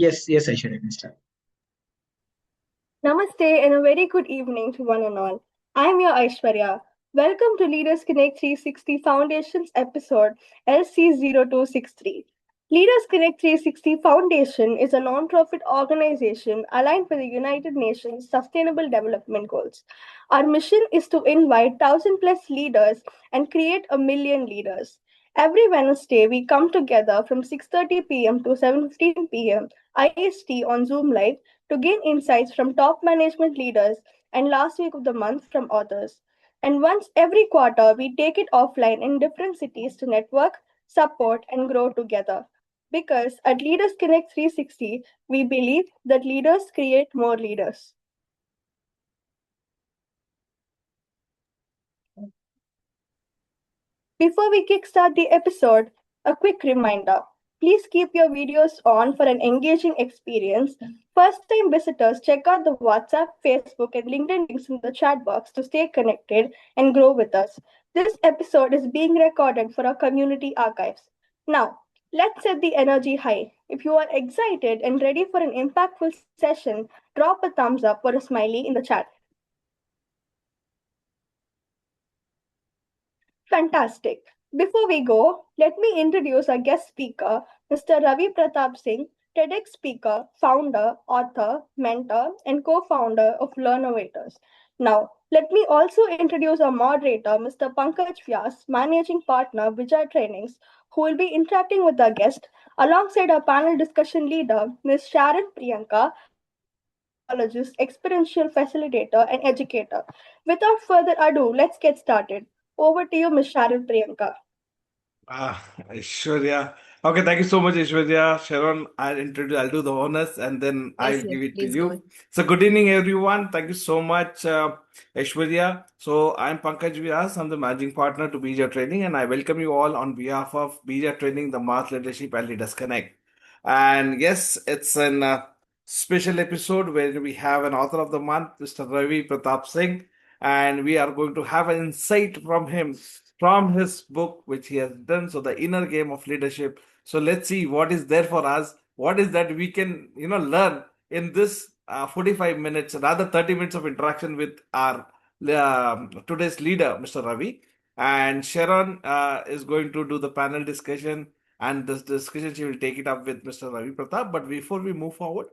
Yes, Aishwarya can start. Namaste and a very good evening to one and all. I'm your Aishwarya. Welcome to Leaders Connect 360 Foundation's episode LC0263. Leaders Connect 360 Foundation is a non-profit organization aligned with the United Nations Sustainable Development Goals. Our mission is to invite 1,000 plus leaders and create a million leaders. Every Wednesday, we come together from 6:30 p.m. to 7:15 p.m. IST on Zoom Live to gain insights from top management leaders and last week of the month from authors. And once every quarter, we take it offline in different cities to network, support, and grow together. Because at Leaders Connect 360, we believe that leaders create more leaders. Before we kickstart the episode, a quick reminder. Please keep your videos on for an engaging experience. First time visitors, check out the WhatsApp, Facebook, and LinkedIn links in the chat box to stay connected and grow with us. This episode is being recorded for our community archives. Now, let's set the energy high. If you are excited and ready for an impactful session, drop a thumbs up or a smiley in the chat. Fantastic. Before we go, let me introduce our guest speaker, Mr. Ravi Pratap Singh, TEDx speaker, founder, author, mentor, and co-founder of Learnnovators. Now, let me also introduce our moderator, Mr. Pankaj Vyas, managing partner, Bija Trainings, who will be interacting with our guest, alongside our panel discussion leader, Ms. Sharon Priyanka, psychologist, experiential facilitator, and educator. Without further ado, let's get started. Over to you, Ms. Sharon Priyanka. Aishwarya. Okay, thank you so much, Aishwarya. Sharon, I'll do the honors and then I'll Yes, give it to please you. go. So, good evening, everyone. Thank you so much, Aishwarya. So, I'm Pankaj Vyas. I'm the managing partner to Bija Training, and I welcome you all on behalf of Bija Training, the Mass Leadership and Leaders Connect. And yes, it's an special episode where we have an author of the month, Mr. Ravi Pratap Singh, and we are going to have an insight from him from his book, which he has done. So, the inner game of leadership. So, let's see what is there for us. What is that we can, learn in this 45 minutes, rather 30 minutes of interaction with our today's leader, Mr. Ravi. And Sharon is going to do the panel discussion, and this discussion she will take it up with Mr. Ravi Pratap. But before we move forward,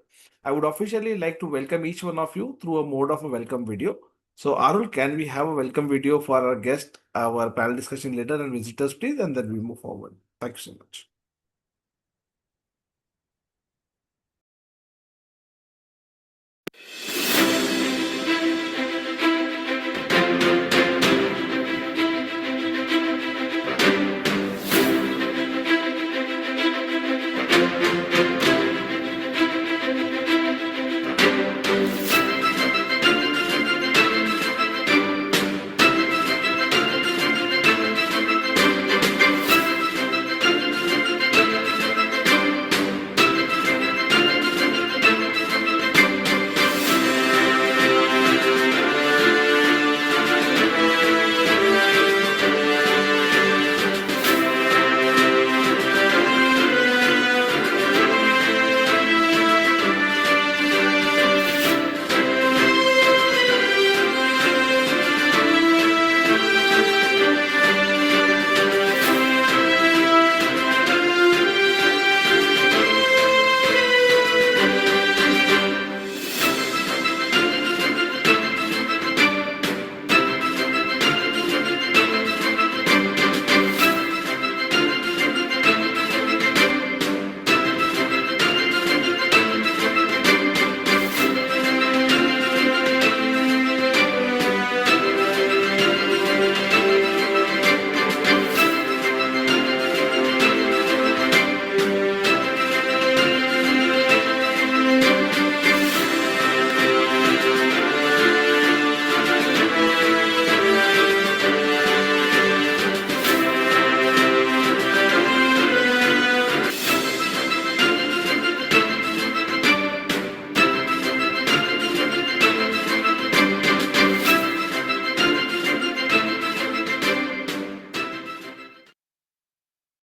I would officially like to welcome each one of you through a mode of a welcome video. So, Arul, can we have a welcome video for our guest, our panel discussion leader and visitors, please? And then we move forward. Thank you so much.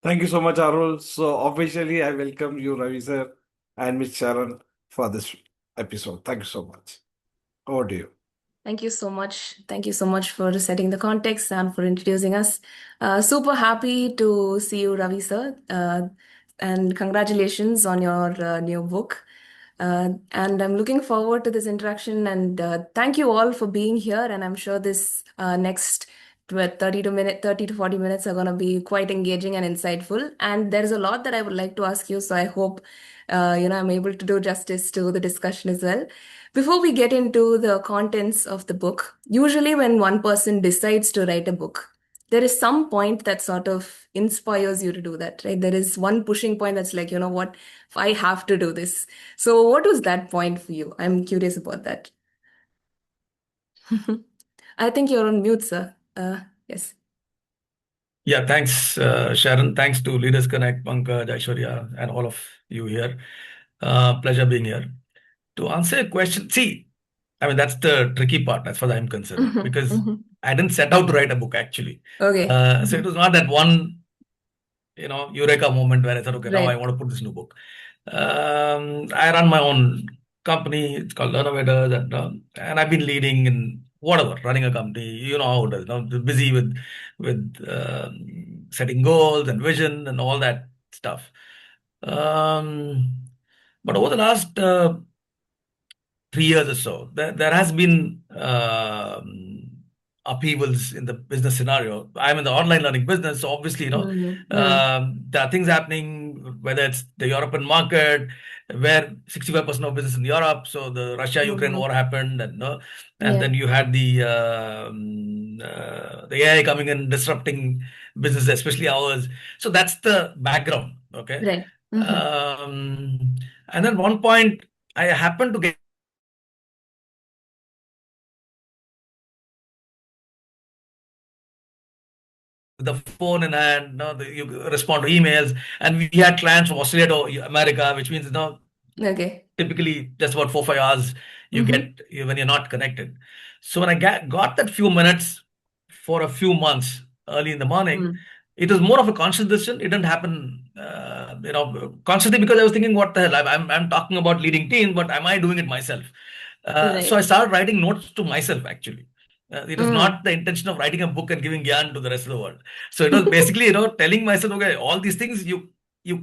Thank you so much, Arul. So officially, I welcome you, Ravi sir. and Miss Sharon for this episode. Thank you so much. Over to you. Thank you so much. Thank you so much for setting the context and for introducing us. Super happy to see you, Ravi sir. And congratulations on your new book. And I'm looking forward to this interaction. And thank you all for being here. And I'm sure this next 30 to 40 minutes are going to be quite engaging and insightful. And there's a lot that I would like to ask you. So I hope I'm able to do justice to the discussion as well. Before we get into the contents of the book, usually when one person decides to write a book, there is some point that sort of inspires you to do that, right? There is one pushing point that's like, you know what, I have to do this. So, what was that point for you? I'm curious about that. I think you're on mute, sir. Yes. Yeah, thanks, Sharon. Thanks to Leaders Connect, Pankaj, Aishwarya, and all of you here. Pleasure being here. To answer your question, see, I mean, that's the tricky part as far as I'm concerned, because I didn't set out to write a book actually. Okay. So it was not that one, eureka moment where I thought, okay, now I Right. want to put this new book. I run my own company. It's called Learnnovators, and I've been leading in whatever, running a company. You know how it is. Busy with setting goals and vision and all that stuff. But over the last 3 years or so, there has been upheavals in the business scenario. I'm in the online learning business, so obviously, there are things happening, whether it's the European market, where 65% of business in Europe. So the Russia-Ukraine war happened, and then you had the AI coming in, disrupting business, especially ours. So that's the background, okay? Right. And then one point, I happened to get the phone in hand, you respond to emails, and we had clients from Australia to America, which means Okay. typically just about 4 or 5 hours you get when you're not connected. So when I got that few minutes for a few months early in the morning, it was more of a conscious decision. It didn't happen, consciously, because I was thinking, what the hell? I'm talking about leading teams, but am I doing it myself? So I started writing notes to myself actually. It was not the intention of writing a book and giving gyan to the rest of the world. So it was basically, telling myself, okay, all these things you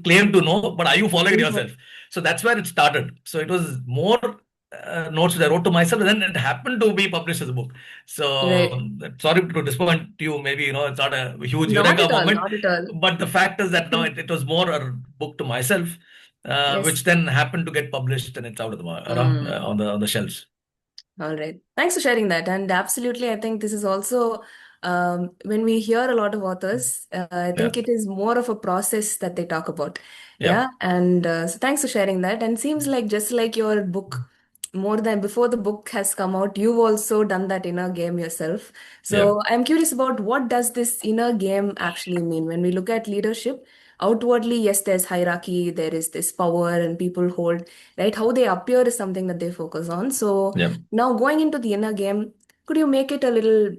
claim to know, but are you following it yourself? So that's where it started. So it was more notes that I wrote to myself, and then it happened to be published as a book. So sorry to disappoint you. Maybe it's not a huge eureka moment, Not at all. but the fact is that it was more a book to myself, which then happened to get published, and it's out of the on the shelves. All right. Thanks for sharing that. And absolutely, I think this is also when we hear a lot of authors, I think it is more of a process that they talk about. Yeah. And so thanks for sharing that. And seems like just like your book, more than before the book has come out, you've also done that inner game yourself. So I'm curious about what does this inner game actually mean? When we look at leadership, outwardly, yes, there's hierarchy, there is this power, and people hold, right? How they appear is something that they focus on. So now going into the inner game, could you make it a little,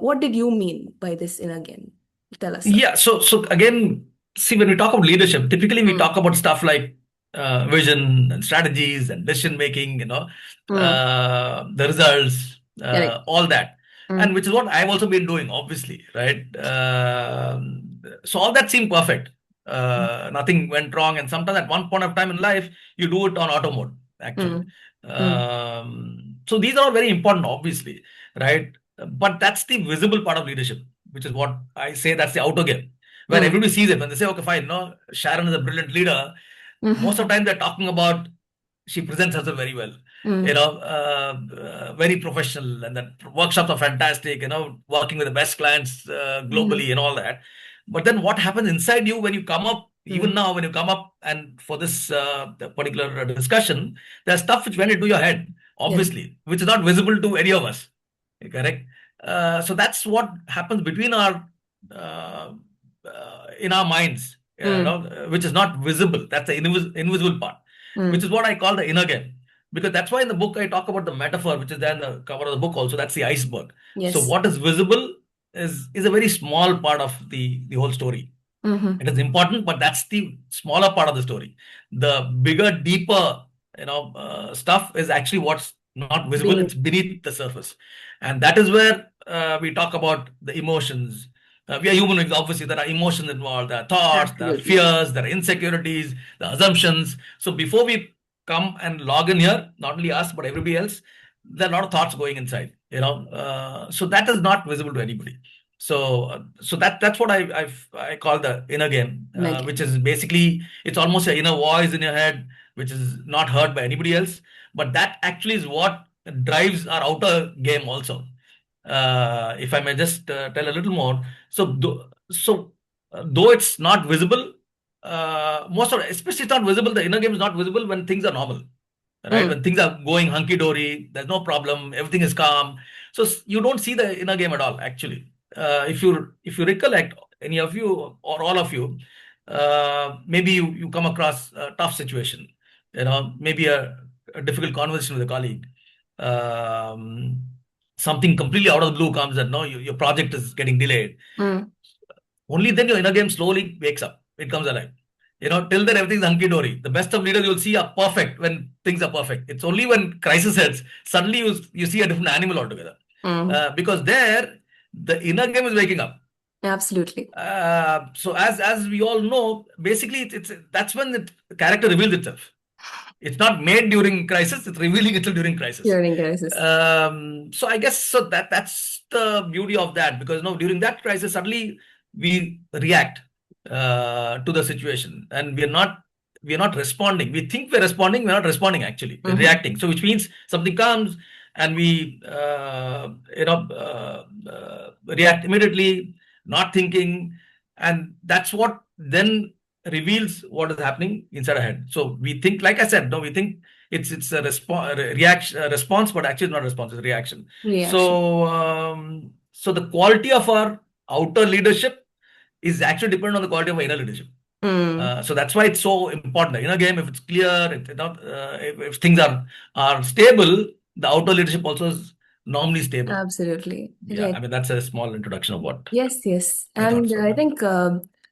what did you mean by this inner game? Tell us. Yeah. So again, see, when we talk about leadership, typically we talk about stuff like vision and strategies and decision making, the results, all that. And which is what I've also been doing, obviously, right? So all that seemed perfect. Nothing went wrong. And sometimes at one point of time in life, you do it on auto mode, actually. So these are all very important, obviously, right? But that's the visible part of leadership, which is what I say, that's the outer game, where everybody sees it. When they say, okay, fine, Sharon is a brilliant leader, most of the time they're talking about, she presents herself very well, very professional, and that workshops are fantastic, working with the best clients globally and all that. But then what happens inside you when you come up, even now, when you come up and for this particular discussion, there's stuff which went into your head, obviously, which is not visible to any of us. Correct? So that's what happens between our in our minds, which is not visible. That's the invisible part, which is what I call the inner game. Because that's why in the book I talk about the metaphor, which is there in the cover of the book also. That's the iceberg. So what is visible is a very small part of the whole story. Mm-hmm. It is important, but that's the smaller part of the story. The bigger, deeper, stuff is actually what's not visible. It's Beneath. beneath the surface, and that is where we talk about the emotions. We are human beings. Obviously, there are emotions involved. There are thoughts. There are Absolutely. fears. There are insecurities. The assumptions. So before we come and log in here, not only us but everybody else, there are a lot of thoughts going inside. So that is not visible to anybody. So that's what I call the inner game, which Again. is basically it's almost an inner voice in your head, which is not heard by anybody else. But that actually is what drives our outer game also. If I may just tell a little more. Though it's not visible, especially it's not visible. The inner game is not visible when things are normal, right? Mm. When things are going hunky dory, there's no problem, everything is calm. So you don't see the inner game at all, actually. If you recollect, any of you or all of you, maybe you come across a tough situation, maybe a difficult conversation with a colleague. Um, Something completely out of the blue comes and no, your project is getting delayed. Mm. Only then your inner game slowly wakes up. It comes alive. Till then everything's hunky dory. The best of leaders you'll see are perfect when things are perfect. It's only when crisis hits, suddenly you see a different animal altogether. Mm. Because there, the inner game is waking up. Absolutely. So as we all know, basically that's when the character reveals itself. It's not made during crisis; it's revealing itself during crisis. During crisis. So I guess that's the beauty of that, because during that crisis suddenly we react to the situation, and we're not responding. We think we're responding, we're not responding actually. We're Mhm. reacting. So which means something comes and we react immediately, not thinking, and that's what then reveals what is happening inside our head. So we think, like I said, no, we think it's a response, but actually it's not a response, it's a reaction. Reaction. So the quality of our outer leadership is actually dependent on the quality of our inner leadership. Mm. So that's why it's so important. The inner game, if it's clear, if things are stable, the outer leadership also is normally stable. Absolutely. Yeah, Right. I mean that's a small introduction of what Yes, yes. my thoughts And are. I think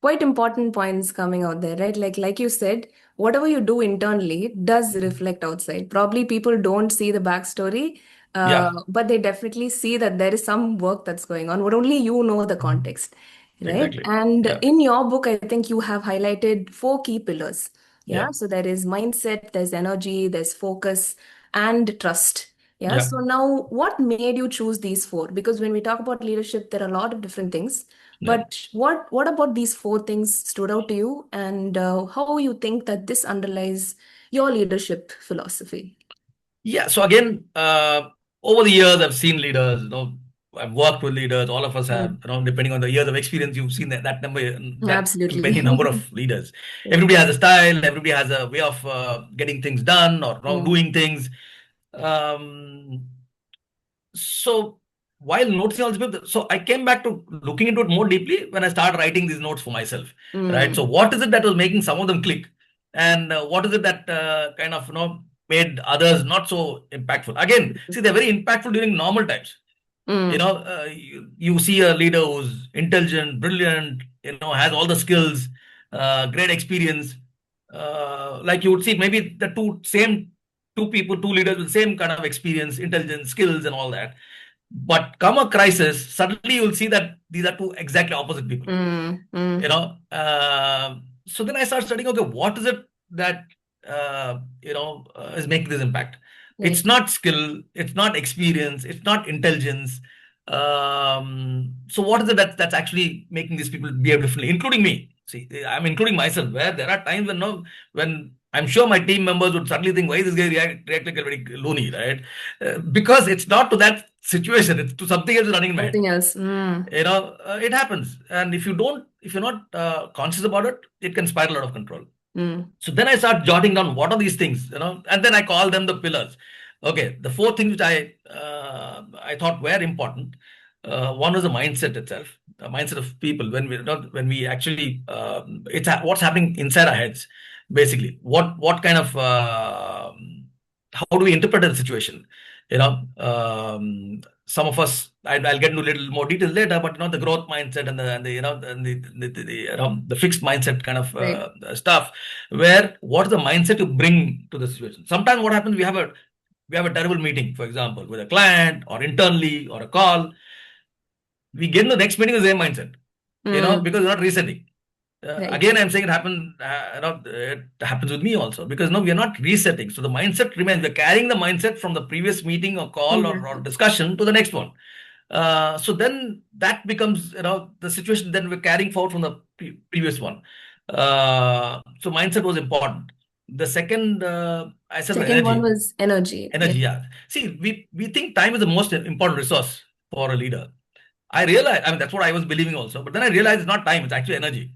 quite important points coming out there, right? Like you said, whatever you do internally does reflect outside. Probably people don't see the backstory, Yeah, but they definitely see that there is some work that's going on, but only you know the context, right? exactly. And Yeah, in your book, I think you have highlighted four key pillars. Yeah. yeah, So there is mindset, there's energy, there's focus, and trust. Yeah. yeah, So now, what made you choose these four? Because when we talk about leadership, there are a lot of different things. yeah. But what about these four things stood out to you, and how you think that this underlies your leadership philosophy? Yeah. So again, over the years, I've seen leaders. I've worked with leaders. All of us have. Mm. Depending on the years of experience, you've seen that number, that Absolutely. many number of leaders. Yeah. Everybody has a style. Everybody has a way of getting things done or Mm. doing things. Um, so while noticing all this, so I came back to looking into it more deeply when I started writing these notes for myself. Right. So Mm. what is it that was making some of them click, and what is it that kind of made others not so impactful? Again, see, they're very impactful during normal times. Mm. You see a leader who's intelligent, brilliant, has all the skills, great experience. Like you would see maybe the two people, two leaders with the same kind of experience, intelligence, skills, and all that. But come a crisis, suddenly you'll see that these are two exactly opposite people. Mm. You Mm. know, so then I started studying. Okay, what is it that is making this impact? It's Right. not skill, it's not experience, it's not intelligence. So what is it that's actually making these people behave differently, including me? See, I'm including myself, where there are times when I'm sure my team members would suddenly think, why is this guy react like a very loony, right? Because it's not to that situation, it's to something else running in my head. Something else. Mm. It happens, and if you're not conscious about it, it can spiral out of control. Mm. So then I start jotting down what are these things, and then I call them the pillars. Okay, the four things which I thought were important. One was the mindset itself, the mindset of people. When we actually what's happening inside our heads, basically. What kind of how do we interpret the situation? Some of us, I'll get into a little more details later, but the growth mindset and the fixed mindset kind of Right. stuff, where what is the mindset you bring to the situation. Sometimes what happens, we have a terrible meeting, for example, with a client or internally or a call. We get in the next meeting with the same mindset, because we're not resetting. Right. Again, I'm saying it happened. It happens with me also, because we are not resetting. So the mindset remains. We're carrying the mindset from the previous meeting or call or discussion to the next one. So then that becomes the situation that we're carrying forward from the previous one. So mindset was important. The second, I said, Second one energy. was energy. Energy, yeah. See, we think time is the most important resource for a leader. I realized, that's what I was believing also. But then I realized it's not time, it's actually energy.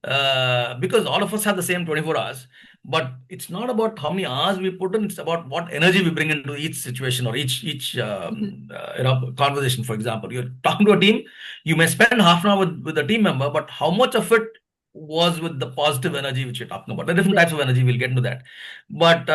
Because all of us have the same 24 hours, but it's not about how many hours we put in, it's about what energy we bring into each situation or each conversation. For example, you're talking to a team, you may spend half an hour with a team member, but how much of it was with the positive energy which you're talking about? The different types of energy, we'll get into that. But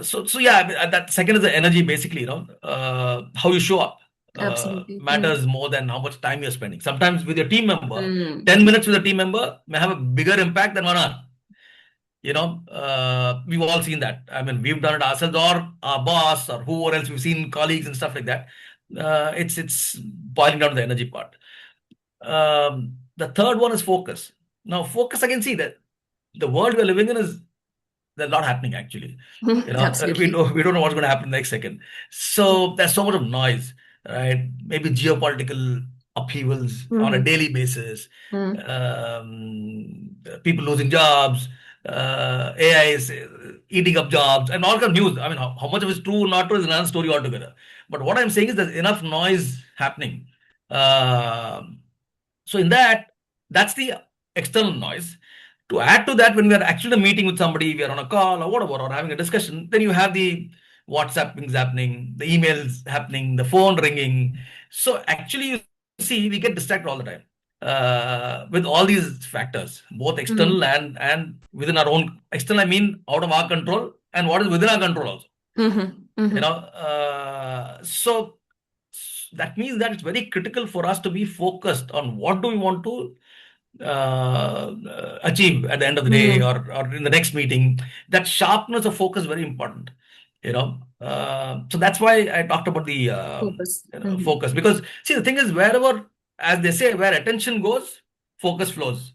so yeah, that second is the energy, basically, how you show up Absolutely. matters more than how much time you're spending. Sometimes with your team member, 10 minutes with a team member may have a bigger impact than 1 hour. We've all seen that. We've done it ourselves or our boss or whoever else, we've seen colleagues and stuff like that. It's boiling down to the energy part. The third one is focus. Now, focus, again, see that the world we're living in is, there's a lot happening, actually. Absolutely. We don't know what's going to happen next second. So there's so much of noise, right? Maybe geopolitical upheavals on a daily basis, people losing jobs, AI is eating up jobs, and all kind of news. How much of it's true or not true is another story altogether. But what I'm saying is there's enough noise happening. So in that's the external noise. To add to that, when we are actually in a meeting with somebody, we are on a call or whatever, or having a discussion, then you have the WhatsApp things happening, the emails happening, the phone ringing. So actually, you see, we get distracted all the time with all these factors, both external and within our own. External, I mean, out of our control, and what is within our control also. So that means that it's very critical for us to be focused on what do we want to achieve at the end of the day or in the next meeting. That sharpness of focus is very important. So that's why I talked about the Focus. focus, because see, the thing is, wherever, as they say, where attention goes, focus flows,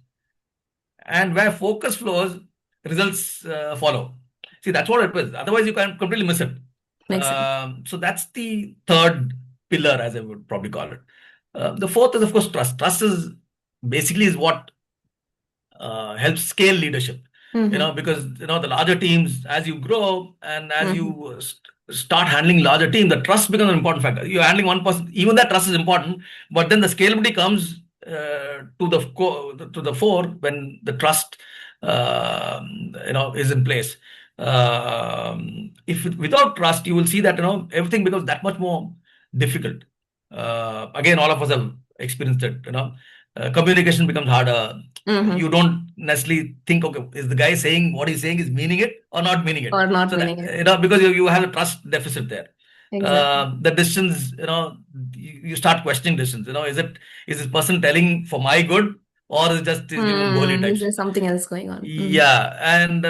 and where focus flows, results follow. See, that's what it is. Otherwise, you can completely miss it. So that's the third pillar, as I would probably call it. The fourth is, of course, trust. Trust is basically what helps scale leadership. Because the larger teams, as you grow and as you start handling larger team, the trust becomes an important factor. You're handling one person, even that trust is important, but then the scalability comes to the fore when the trust is in place. If without trust, you will see that everything becomes that much more difficult. Again, all of us have experienced it. Communication becomes harder. You don't necessarily think, okay, is the guy saying what he's saying is meaning it or not meaning it? Or not meaning it. Because you have a trust deficit there. Exactly. The distance, you start questioning distance. Is this person telling for my good, or is just Is there something else going on? Yeah, and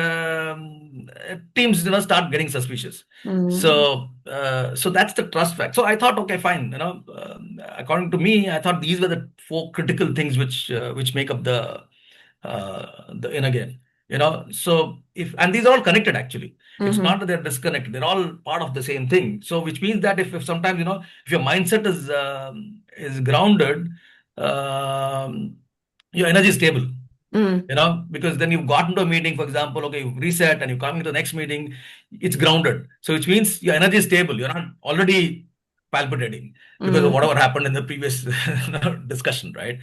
teams start getting suspicious. So that's the trust fact. So I thought, okay, fine. According to me, I thought these were the four critical things which make up the inner game. So and these are all connected, actually. It's not that they're disconnected. They're all part of the same thing. So which means that if sometimes if your mindset is grounded, your energy is stable. Because then you've gotten to a meeting, for example, okay, you've reset and you're coming to the next meeting, it's grounded. So which means your energy is stable. You're not already palpitating because of whatever happened in the previous discussion, right?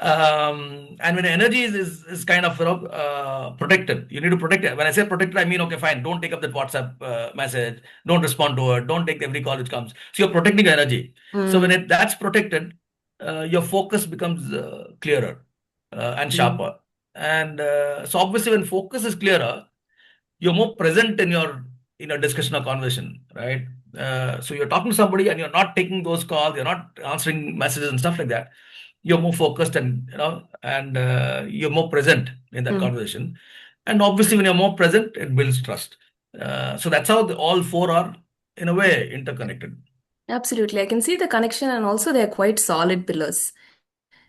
And when energy is kind of protected, you need to protect it. When I say protected, I mean, okay, fine, don't take up that WhatsApp message, don't respond to it, don't take every call which comes. So you're protecting your energy. So when that's protected, your focus becomes clearer and sharper. And so obviously when focus is clearer, you're more present in your in a discussion or conversation, right? So you're talking to somebody and you're not taking those calls, you're not answering messages and stuff like that. You're more focused and you're more present in that conversation. And obviously, when you're more present, it builds trust. So that's how all four are, in a way, interconnected. Absolutely. I can see the connection, and also they're quite solid pillars.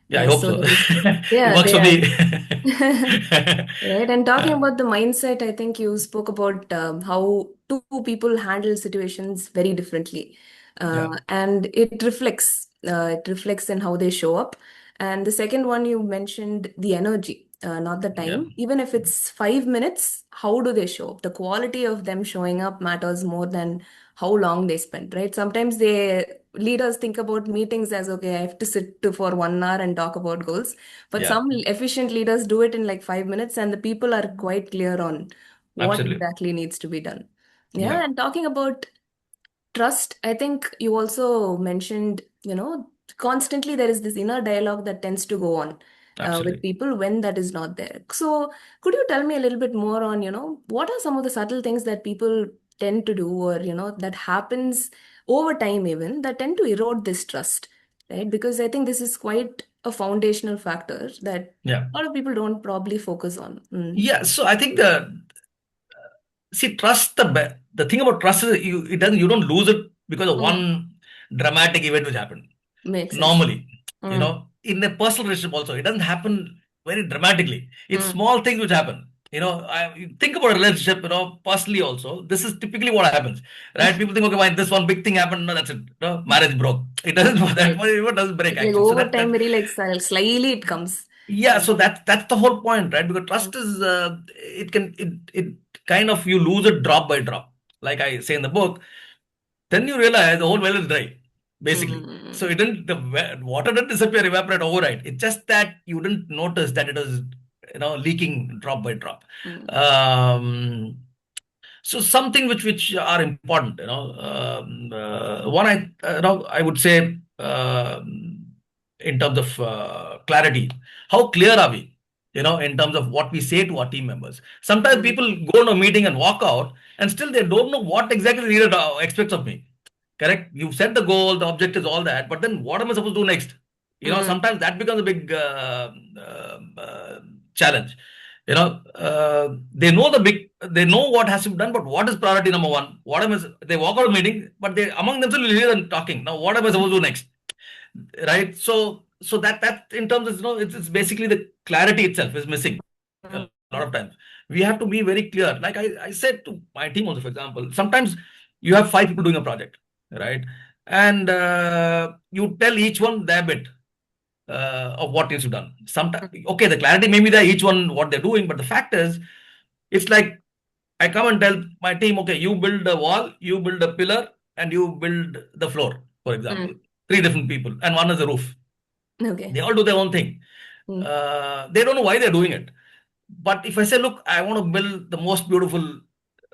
Yeah, I hope So so. there is, It yeah, works they for are. me. Right. And talking about the mindset, I think you spoke about how two people handle situations very differently. Yeah, And it reflects in how they show up. And the second one you mentioned, the energy, not the yeah, time. Even if it's 5 minutes, how do they show up? The quality of them showing up matters more than how long they spend, right? Sometimes leaders think about meetings as, okay, I have to for 1 hour and talk about goals. But yeah, some efficient leaders do it in like 5 minutes, and the people are quite clear on what absolutely. exactly needs to be done. Yeah, Yeah, and talking about trust, I think you also mentioned, constantly there is this inner dialogue that tends to go on with absolutely. people when that is not there. So, could you tell me a little bit more on, what are some of the subtle things that people tend to do, or, that happens over time even, that tend to erode this trust, right? Because I think this is quite a foundational factor that Yeah. a lot of people don't probably focus on. Yeah. So I think trust, the thing about trust is you don't lose it because of Mm. one dramatic event which happened. Makes sense. Normally, Mm. in a personal relationship also, it doesn't happen very dramatically. It's Mm. small things which happen. You think about a relationship, personally also, this is typically what happens, right? People think, okay, fine, this one big thing happened, no, that's it. Marriage broke. It doesn't, that Right. one it doesn't break It's like actually. So over that, time, that very like slyly it comes. yeah, Mm. so that's the whole point, right? Because Mm. trust is it kind of, you lose it drop by drop. Like I say in the book, then you realize the whole well is dry, basically. So Mm. it didn't the water didn't disappear, evaporate overnight. It's just that you didn't notice that it was leaking drop by drop. Mm. Um, so something which are important, one I would say, in terms of clarity, how clear are we? In terms of what we say to our team members. Sometimes Mm. people go to a meeting and walk out, and still they don't know what exactly the leader expects of me. Correct? You set the goal, the objectives, all that, but then what am I supposed to do next? Mm. Sometimes that becomes a big challenge. They know what has to be done, but what is priority number one? They walk out of meeting, but they among themselves will hear them talking. Now, what am I supposed to do next? Right? So that in terms of, it's basically the clarity itself is missing a lot of times. We have to be very clear. Like I said to my team also, for example, sometimes you have 5 people doing a project, right? And you tell each one their bit of what needs to be done. Sometimes, okay, the clarity may be there, each one what they're doing, but the fact is, it's like I come and tell my team, okay, you build a wall, you build a pillar, and you build the floor, for example. Mm. 3 different people, and one is the roof. Okay. They all do their own thing. Mm. They don't know why they're doing it. But if I say, look, I want to build the most beautiful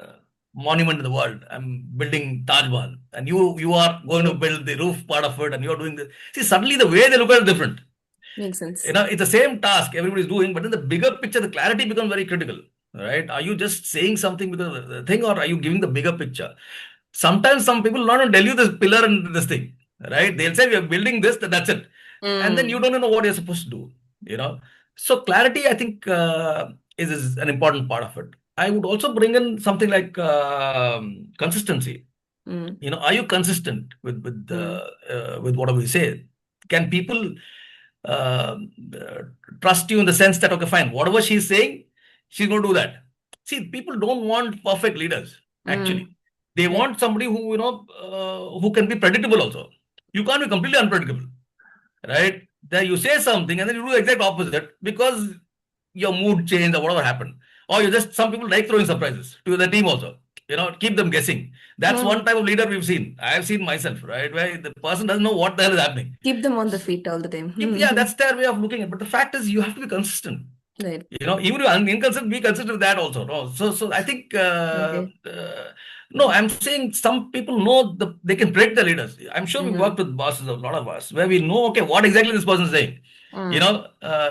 uh, monument in the world, I'm building Taj Mahal, and you are going to Right. build the roof part of it, and you're doing this. See, suddenly the way they look at it is different. Makes sense. It's the same task everybody's doing, but in the bigger picture, the clarity becomes very critical, right? Are you just saying something with the thing, or are you giving the bigger picture? Sometimes some people not only tell you this pillar and this thing, right? They'll say we are building this, that's it, and then you Mm. don't know what you're supposed to do. You know, so clarity, I think, is an important part of it. I would also bring in something like consistency. Mm. Are you consistent Mm. with whatever we say? Can people uh, uh, trust you in the sense that, okay, fine, whatever she's saying, she's going to do that? See, people don't want perfect leaders. Mm. Actually, they Right. want somebody who can be predictable also. You can't be completely unpredictable, right? That you say something and then you do the exact opposite because your mood changed or whatever happened. Or you just, some people like throwing surprises to the team also. Keep them guessing. That's one Mm. type of leader we've seen. I have seen myself, right? Where the person doesn't know what the hell is happening. Keep them on the feet all the time. Yeah, that's their way of looking at it. But the fact is, you have to be consistent. Right. Even if you're inconsistent, be consistent with that also. No, so I think Okay. no, I'm saying some people know they can predict the leaders. I'm sure we Mm. worked with bosses, a lot of us, where we know, okay, what exactly this person is saying. Mm.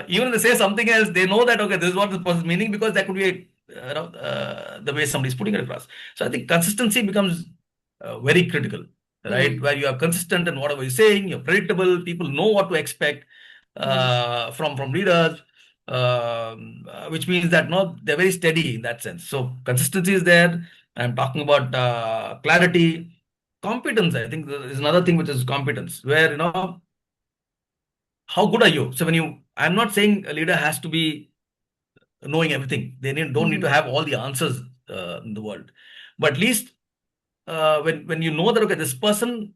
Even if they say something else, they know that, okay, this is what this person is meaning, because that could be the way somebody's putting it across. So I think consistency becomes very critical, right? Where you are consistent in whatever you're saying, you're predictable, people know what to expect from leaders, which means that no, they're very steady in that sense. So consistency is there. I'm talking about clarity, competence. I think there is another thing which is competence, where how good are you? So I'm not saying a leader has to be knowing everything. They don't need to have all the answers in the world, but at least when you know that okay, this person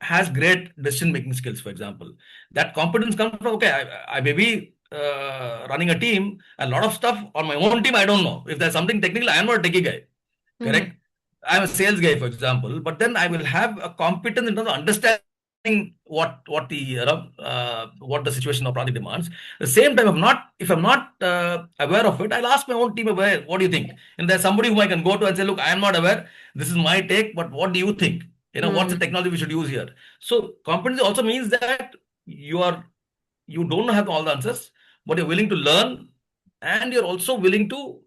has great decision making skills, for example, that competence comes from okay, I may be running a team, a lot of stuff on my own team I don't know. If there's something technical, I am not a techie guy, correct? I'm a sales guy, for example, but then I will have a competence in terms of understanding what the situation or project demands. At the same time, if I'm not aware of it, I'll ask my own team aware, what do you think? And there's somebody whom I can go to and say, look, I am not aware. This is my take, but what do you think? What's the technology we should use here? So competency also means that you don't have all the answers, but you're willing to learn, and you're also willing to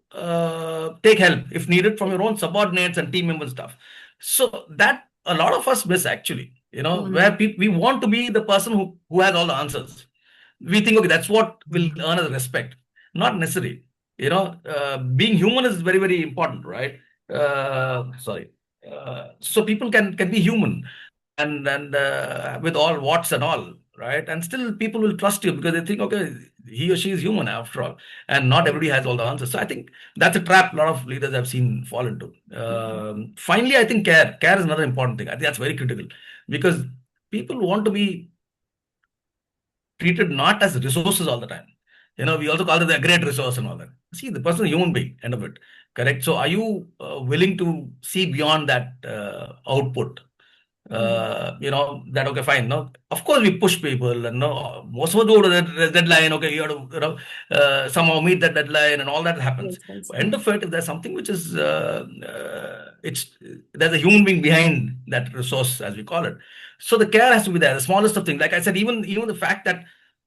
take help if needed from your own subordinates and team members stuff. So that a lot of us miss actually, where we want to be the person who has all the answers. We think, okay, that's what will earn us respect. Not necessary. Being human is very, very important, right? Sorry. So people can be human and with all what's and all, right? And still people will trust you because they think, okay, he or she is human after all, and not everybody has all the answers. So I think that's a trap a lot of leaders I've seen fall into. Finally, I think care is another important thing. I think that's very critical because people want to be treated not as resources all the time. We also call it a great resource and all that. See, the person is a human being, end of it. Correct. So are you willing to see beyond that output? That okay, fine. No, of course we push people, and no, most of us go to the deadline. Okay, you have to somehow meet that deadline, and all that happens. But end of it, if there's something which is there's a human being behind that resource, as we call it. So the care has to be there. The smallest of things, like I said, even the fact that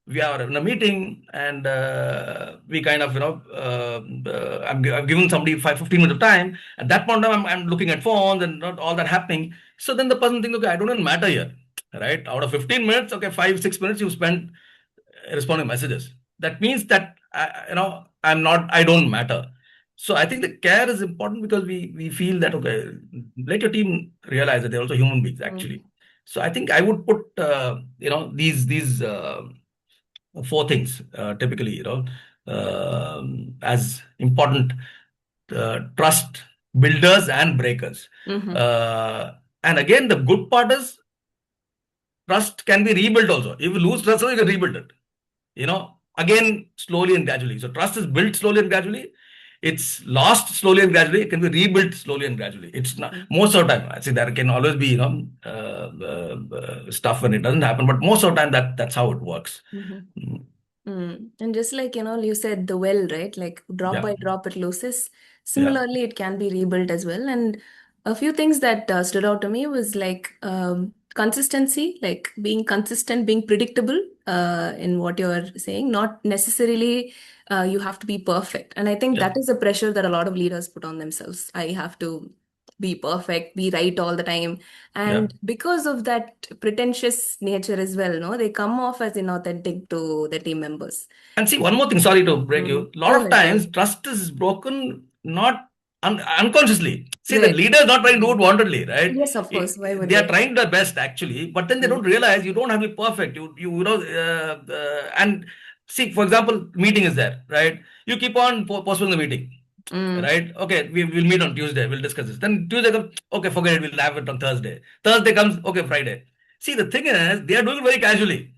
we are in a meeting and we kind of I've given somebody 15 minutes of time. At that point of time, I'm looking at phones and not all that happening. So then the person thinks, okay, I don't even matter here, right? Out of 15 minutes, okay, 5-6 minutes you spend responding messages. That means that I don't matter. So I think the care is important because we feel that okay, let your team realize that they're also human beings actually. So I think I would put these 4 things typically as important trust builders and breakers. And again, the good part is trust can be rebuilt also. If you lose trust, you can rebuild it. Again, slowly and gradually. So trust is built slowly and gradually. It's lost slowly and gradually. It can be rebuilt slowly and gradually. It's not most of the time. I think there can always be stuff when it doesn't happen, but most of the time that's how it works. And just like, you said the well, right? Like drop by drop it loses. Similarly, it can be rebuilt as well. And a few things that stood out to me was like consistency, like being consistent, being predictable in what you're saying, not necessarily you have to be perfect. And I think that is a pressure that a lot of leaders put on themselves. I have to be perfect, be right all the time. And because of that pretentious nature as well, no, they come off as inauthentic to the team members. And see, one more thing, sorry to break you. A lot of times, trust is broken not unconsciously. See, the leader is not trying to do it wantonly, right? Yes, of course. Why would they are trying their best actually, but then they don't realize you don't have to be perfect. And see, for example, meeting is there, right? You keep on postponing the meeting. Right? Okay, we'll meet on Tuesday. We'll discuss this. Then Tuesday comes, okay, forget it. We'll have it on Thursday. Thursday comes, okay, Friday. See, the thing is, they are doing it very casually.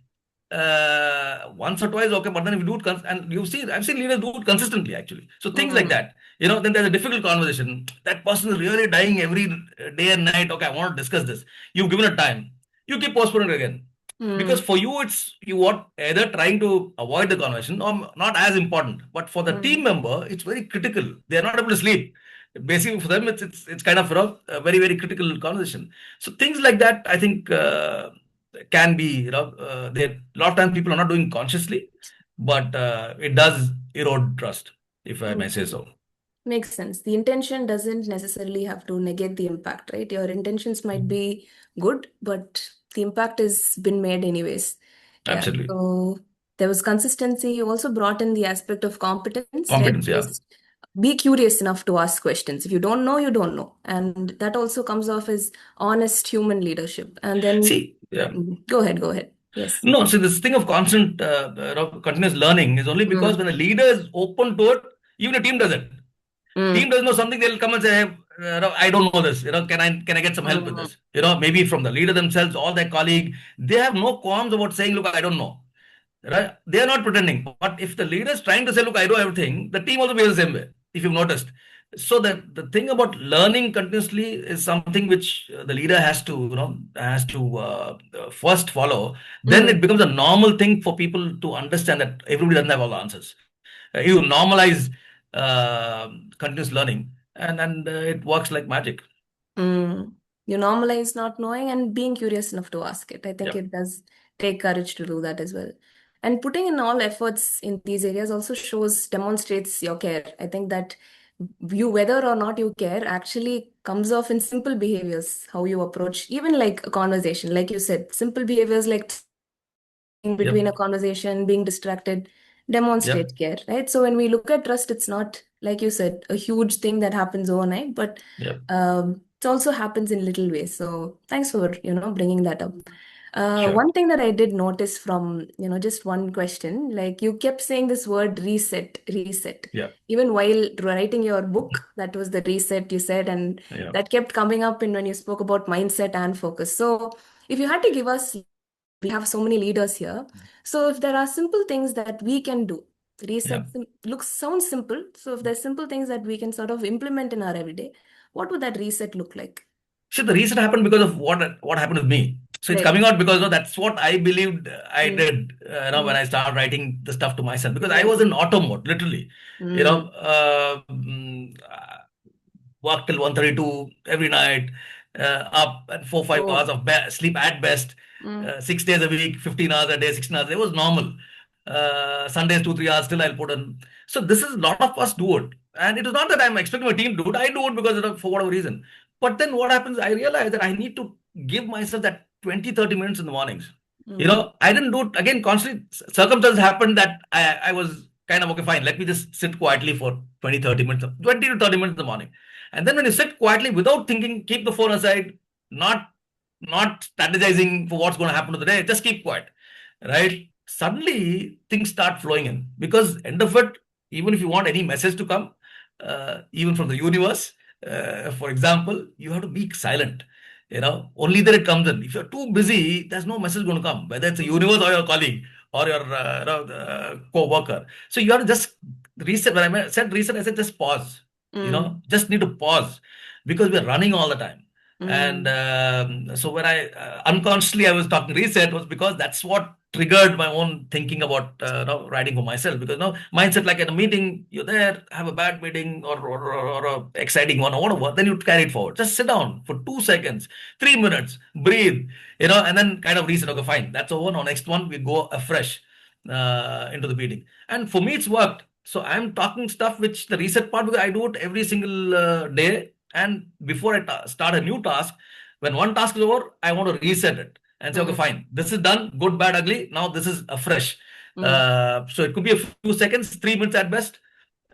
Once or twice, okay, but then if you do it, and I've seen leaders do it consistently actually. So things like that, then there's a difficult conversation. That person is really dying every day and night. Okay, I want to discuss this. You've given it time. You keep postponing it again. Because for you, you are either trying to avoid the conversation or not as important. But for the team member, it's very critical. They are not able to sleep. Basically, for them, it's kind of a very, very critical conversation. So things like that, I think, can be, a lot of times people are not doing consciously, but it does erode trust, if I may say so. Makes sense. The intention doesn't necessarily have to negate the impact, right? Your intentions might be good, but the impact has been made anyways. Yeah. Absolutely. So there was consistency. You also brought in the aspect of competence, right? Competence, yeah. Just be curious enough to ask questions. If you don't know, you don't know. And that also comes off as honest human leadership. And then See, yeah. go ahead, go ahead. Yes. No, so this thing of constant, continuous learning is only because when a leader is open to it, even a team does it. Team doesn't know something, they'll come and say, hey, I don't know this. Can I get some help with this? Maybe from the leader themselves or their colleague, they have no qualms about saying, look, I don't know. Right? They are not pretending. But if the leader is trying to say, look, I know everything, the team also behaves the same way, if you've noticed. So the thing about learning continuously is something which the leader has to first follow. Then it becomes a normal thing for people to understand that everybody doesn't have all the answers. You normalize continuous learning, and it works like magic. You normalize not knowing and being curious enough to ask it. I think Yeah. it does take courage to do that as well. And putting in all efforts in these areas also demonstrates your care. I think that you, whether or not you care, actually comes off in simple behaviors, how you approach, even like a conversation. Like you said, simple behaviors like in between a conversation, being distracted, demonstrate care, right? So when we look at trust, it's not, like you said, a huge thing that happens overnight, but it also happens in little ways. So thanks for, bringing that up. Sure. One thing that I did notice from, just one question, like you kept saying this word reset. Yeah. Even while writing your book, that was the reset you said, and that kept coming up in when you spoke about mindset and focus. So if you had to give us, we have so many leaders here. So if there are simple things that we can do, reset sounds simple. So if there's simple things that we can sort of implement in our everyday, what would that reset look like? So the reason happened because of what happened with me. So it's coming out because that's what I believed I did. When I started writing the stuff to myself, because I was in auto mode, literally. Work till 1:32 every night, up and 4-5 hours of sleep at best, 6 days a week, 15 hours a day, 16 hours. It was normal. Sundays 2-3 hours still I'll put in. So this is a lot of us do it, and it is not that I'm expecting my team to do it. I do it because for whatever reason. But then what happens? I realize that I need to give myself that 20-30 minutes in the mornings. I didn't do it again. Constantly, circumstances happened that I was kind of okay, fine. Let me just sit quietly for 20-30 minutes, 20 to 30 minutes in the morning. And then when you sit quietly without thinking, keep the phone aside, not strategizing for what's going to happen to the day, just keep quiet, right? Suddenly things start flowing in, because end of it, even if you want any message to come, even from the universe, for example, you have to be silent. Only then it comes in. If you're too busy, there's no message going to come, whether it's a universe or your colleague or your co-worker. So you have to just reset. When I said reset, I said just pause. Just need to pause, because we're running all the time. And so when I unconsciously I was talking reset, was because that's what triggered my own thinking about writing for myself. Because mindset, like in a meeting, you're there, have a bad meeting or a exciting one or whatever, then you carry it forward. Just sit down for 2 seconds, 3 minutes, breathe, and then kind of reset. Okay, fine, that's over. Now next one we go afresh into the meeting. And for me, it's worked. So I'm talking stuff which the reset part, because I do it every single day. And before I start a new task, when one task is over, I want to reset it and say, okay, fine, this is done, good, bad, ugly. Now this is afresh. So it could be a few seconds, 3 minutes at best.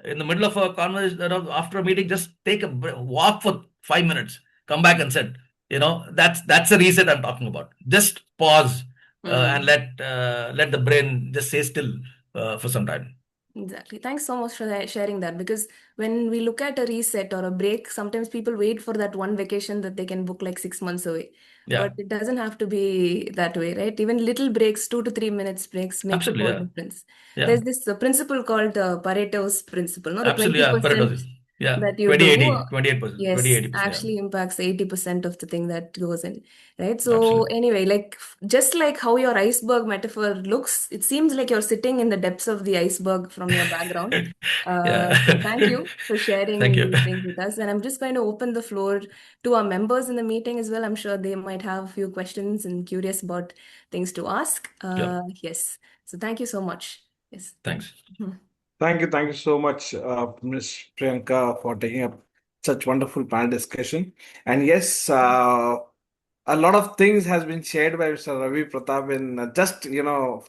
In the middle of a conversation, after a meeting, just take a walk for 5 minutes, come back and sit. That's the reset I'm talking about. Just pause and let the brain just stay still for some time. Exactly. Thanks so much for sharing that, because when we look at a reset or a break, sometimes people wait for that one vacation that they can book like 6 months away. But it doesn't have to be that way, right? Even little breaks, 2 to 3 minutes breaks, make Absolutely, a difference. Yeah. There's this principle called Pareto's principle, no? The Absolutely, 20% yeah. that you 20-80, do, 28%, yes, 20-80%, actually impacts 80% of the thing that goes in, right? So Absolutely. anyway, like just like how your iceberg metaphor looks, it seems like you're sitting in the depths of the iceberg from your background. So thank you for sharing Thank you. these things with us. And I'm just going to open the floor to our members in the meeting as well. I'm sure they might have a few questions and curious about things to ask. Yes. So thank you so much. Yes. Thanks. Thank you so much, Ms. Priyanka, for taking up such wonderful panel discussion. And yes, a lot of things has been shared by Mr. Ravi Pratap in just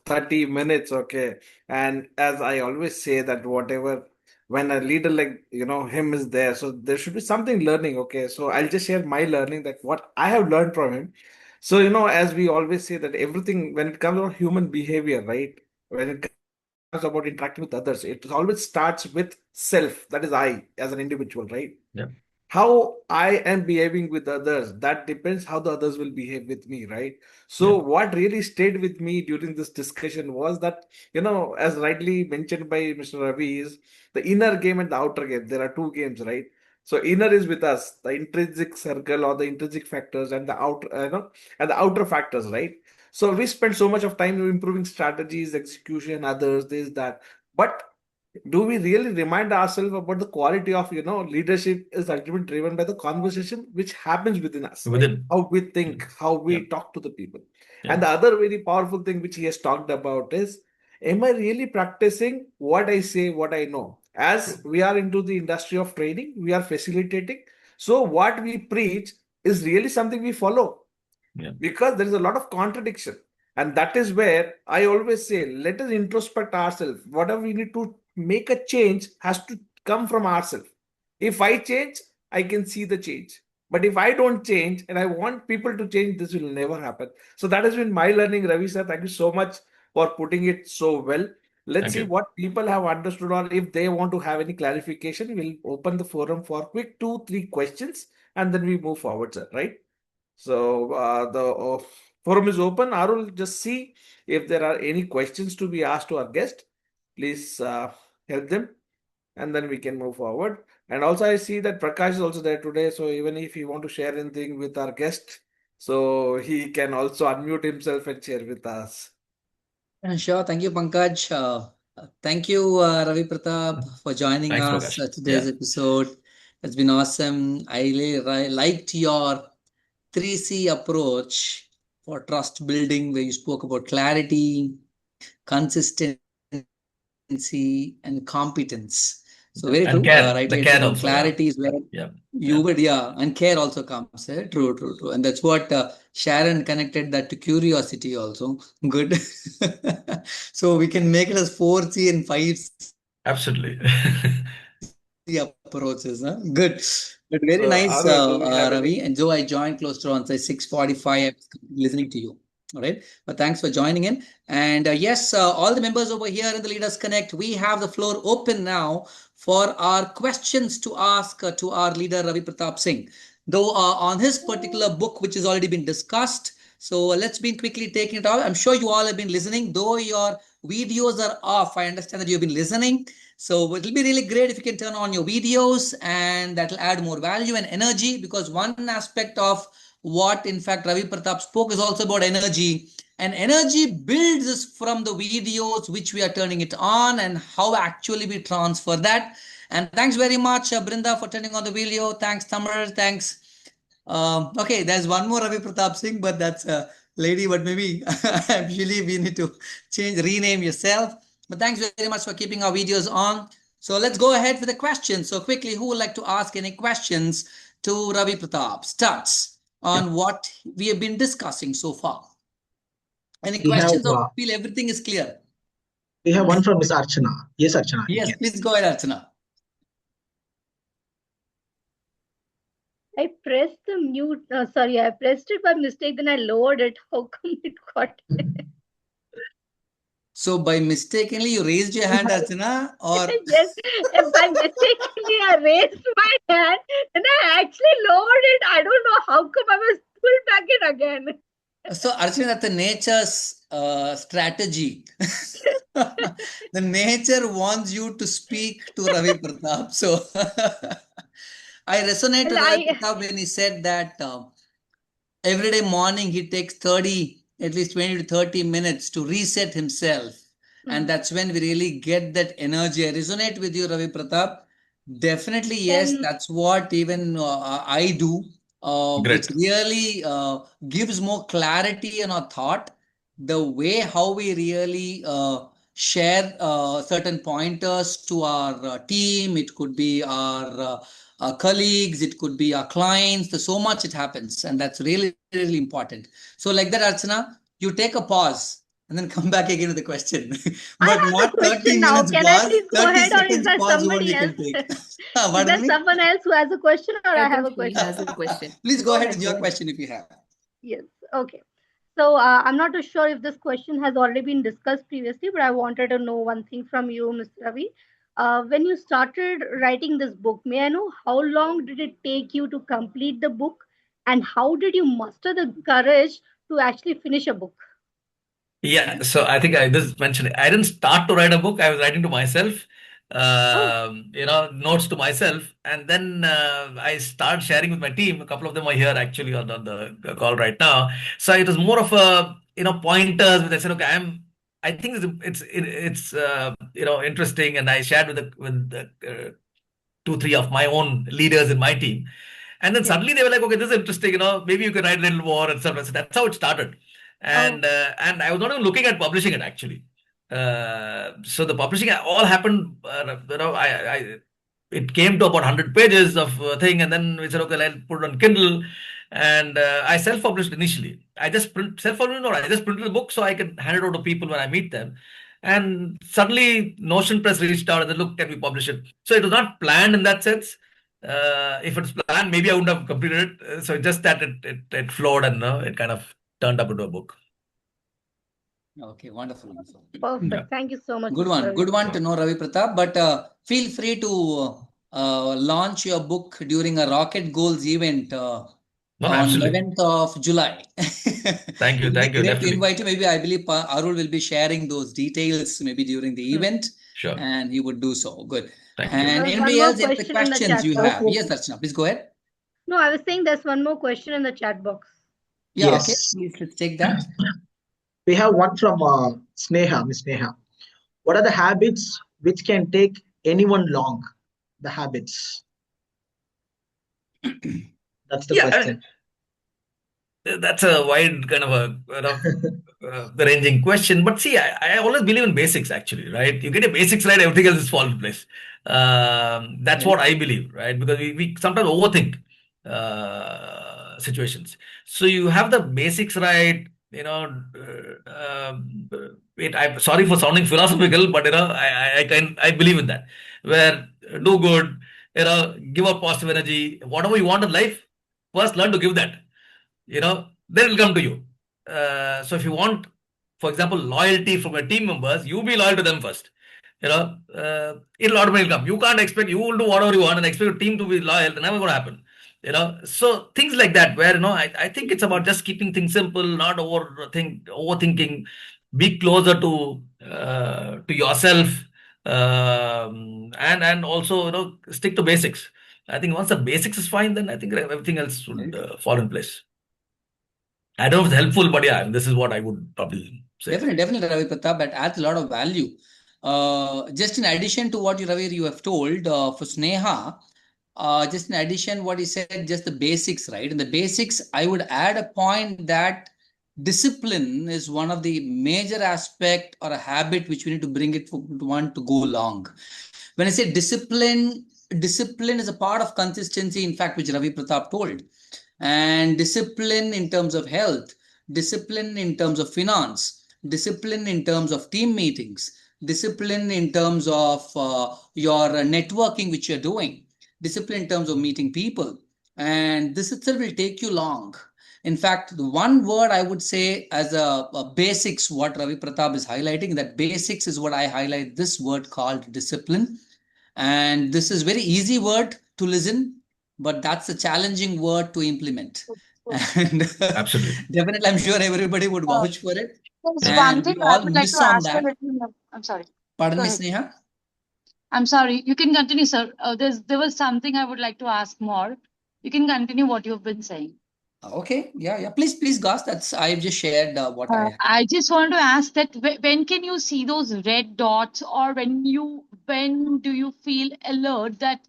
30 minutes. Okay, and as I always say that whatever when a leader like him is there, so there should be something learning. Okay, so I'll just share my learning that what I have learned from him. So as we always say that everything when it comes to human behavior, right? When it comes about interacting with others, it always starts with self. That is I as an individual, right? Yeah. How I am behaving with others, that depends how the others will behave with me, right? So Yeah. what really stayed with me during this discussion was that, as rightly mentioned by Mr. Ravi, is the inner game and the outer game. There are two games, right? So inner is with us, the intrinsic circle or the intrinsic factors, and the outer, and the outer factors, right? So we spend so much of time improving strategies, execution, others, this, that. But do we really remind ourselves about the quality of leadership is ultimately driven by the conversation which happens within us, right? Within. How we think, how Yeah. we talk to the people. Yeah. And the other very powerful thing which he has talked about is, am I really practicing what I say, what I know? As we are into the industry of training, we are facilitating, so what we preach is really something we follow, Yeah. because there is a lot of contradiction. And that is where I always say, let us introspect ourselves. Whatever we need to make a change has to come from ourselves. If I change, I can see the change. But if I don't change and I want people to change, this will never happen. So that has been my learning, Ravi sir. Thank you so much for putting it so well. Let's Thank see you. what people have understood, or if they want to have any clarification, we'll open the forum for quick 2-3 questions and then we move forward, sir. Right? So the forum is open. Arul, just see if there are any questions to be asked to our guest. Please help them, and then we can move forward. And also, I see that Prakash is also there today. So even if you want to share anything with our guest, so he can also unmute himself and share with us. Sure. Thank you, Pankaj. Thank you, Ravi Pratap, for joining Thanks, us Prakash. today's Yeah. episode. It's been awesome. I really liked your 3C approach for trust building, where you spoke about clarity, consistency, and competence. So very And true. care. Rightly The I care said, when also. Yeah. clarity is where Yeah. you Yeah. would, and care also comes. True, true, true. And that's what Sharon connected that to curiosity also. Good. So we can make it as 4C and 5C Absolutely. approaches. Good. But very So nice, Arul, do we have Ravi. any? And Joe, I joined close to on say 6:45. I was listening to you. All right. But thanks for joining in. And yes, all the members over here in the Leaders Connect, we have the floor open now for our questions to ask to our leader, Ravi Pratap Singh. Though on his particular book, which has already been discussed. So let's be quickly taking it out. I'm sure you all have been listening, though your videos are off. I understand that you've been listening. So it'll be really great if you can turn on your videos, and that'll add more value and energy, because one aspect of what in fact Ravi Pratap spoke is also about energy, and energy builds from the videos which we are turning it on and how actually we transfer that. And thanks very much, Brinda, for turning on the video. Thanks, Tamar. Thanks. Okay, there's one more Ravi Pratap Singh, but that's a lady, but maybe actually we need to rename yourself. But thanks very much for keeping our videos on. So let's go ahead with the questions. So quickly, who would like to ask any questions to Ravi Pratap? Starts on what we have been discussing so far. Any We have questions, or feel everything is clear? we have one from Miss Archana. Yes, Archana. Yes, please go ahead, Archana. I pressed the mute. Sorry, I pressed it by mistake. Then I lowered it. How come it got? So by mistakenly you raised your hand, Archana, or Yes, by mistakenly I raised my hand and I actually lowered it. I don't know how come I was pulled back in again. so Archana, that's the nature's strategy. The nature wants you to speak to Ravi Pratap. So I resonate with Ravi Pratap when he said that every day morning he takes at least 20 to 30 minutes to reset himself. And that's when we really get that energy. I resonate with you, Ravi Pratap. Definitely, yes, that's what even I do, which really gives more clarity in our thought. The way how we really share certain pointers to our team. It could be our colleagues, it could be our clients. There's so much it happens, and that's really, really important. So like that, Archana, you take a pause and then come back again with the question. I But have not a 30 question now. minutes Can I pause, please go 30 ahead, or is seconds there pause only somebody else? can take. Is Pardon there me? someone else who has a question, or I have a He question? has a question. Please go ahead with your Go ahead. question if you have. Yes. Okay. So I'm not too sure if this question has already been discussed previously, but I wanted to know one thing from you, Mr. Ravi. When you started writing this book, may I know how long did it take you to complete the book, and how did you muster the courage to actually finish a book? Yeah, so I think I just mentioned it. I didn't start to write a book. I was writing to myself, notes to myself, and then I started sharing with my team. A couple of them are here actually on the call right now. So it was more of a pointers. With I said, okay, I think it's interesting, and I shared with two, three of my own leaders in my team. And then suddenly they were like, okay, this is interesting, maybe you can write a little more and stuff. So that's how it started. And I was not even looking at publishing it actually. So the publishing all happened, it came to about 100 pages of thing. And then we said, okay, let's put it on Kindle. And I self-published initially. I just printed the book so I can hand it over to people when I meet them. And suddenly Notion Press reached out and said, look, can we publish it? So it was not planned in that sense. If it's planned, maybe I wouldn't have completed it. So just that it flowed, and it kind of turned up into a book. Okay, wonderful. Perfect. Yeah. Thank you so much. Good Mr. one. Ravi. Good one to know, Ravi Pratap. But feel free to launch your book during a Rocket Goals event on absolutely. 11th of July. Thank you. It'll be Thank you. great to Definitely. invite you. Maybe I believe Arul will be sharing those details maybe during the event, Sure. and he would do so. Good. Thank you. And There's anybody one more else, any question in the questions chat you box. have? Yes, Archana, please go ahead. No, I was saying there's one more question in the chat box. Yeah, Yes. okay. Please, let's take that. We have one from Sneha, Miss Sneha. What are the habits which can take anyone long? The habits. That's the question. That's a wide kind of ranging question. But see, I always believe in basics actually, right? You get your basics right, everything else is fall in place. That's what I believe, right? Because we sometimes overthink situations. So you have the basics right, I'm sorry for sounding philosophical, but I believe in that. Where do good, give out positive energy, whatever you want in life, first learn to give that. Then it'll come to you. So if you want, for example, loyalty from your team members, you be loyal to them first. It'll automatically come. You can't expect, you will do whatever you want and expect your team to be loyal. It's never going to happen. So things like that, where, I think it's about just keeping things simple, not overthinking, be closer to yourself, and also, stick to basics. I think once the basics is fine, then I think everything else would fall in place. I don't know if it's helpful, but yeah, this is what I would probably say. Definitely, Ravi Pratap. That adds a lot of value. Just in addition to what you have told for Sneha, just in addition what he said, just the basics, right? In the basics, I would add a point that discipline is one of the major aspect or a habit which we need to bring it for one to go long. When I say discipline is a part of consistency, in fact, which Ravi Pratap told. And discipline in terms of health, discipline in terms of finance, discipline in terms of team meetings, discipline in terms of your networking which you're doing, discipline in terms of meeting people. And this itself will take you long. In fact, the one word I would say as a basics, what Ravi Pratap is highlighting, that basics is what I highlight, this word called discipline. And this is very easy word to listen, but that's a challenging word to implement. And absolutely, definitely, I'm sure everybody would vouch for it. There's And one thing we I all would like miss to on ask a that. little. I'm sorry. Pardon Go me, ahead. Sneha. I'm sorry. You can continue, sir. There was something I would like to ask more. You can continue what you've been saying. Okay. Yeah. Please, Gus. I've just shared what I just want to ask that when can you see those red dots, or when do you feel alert that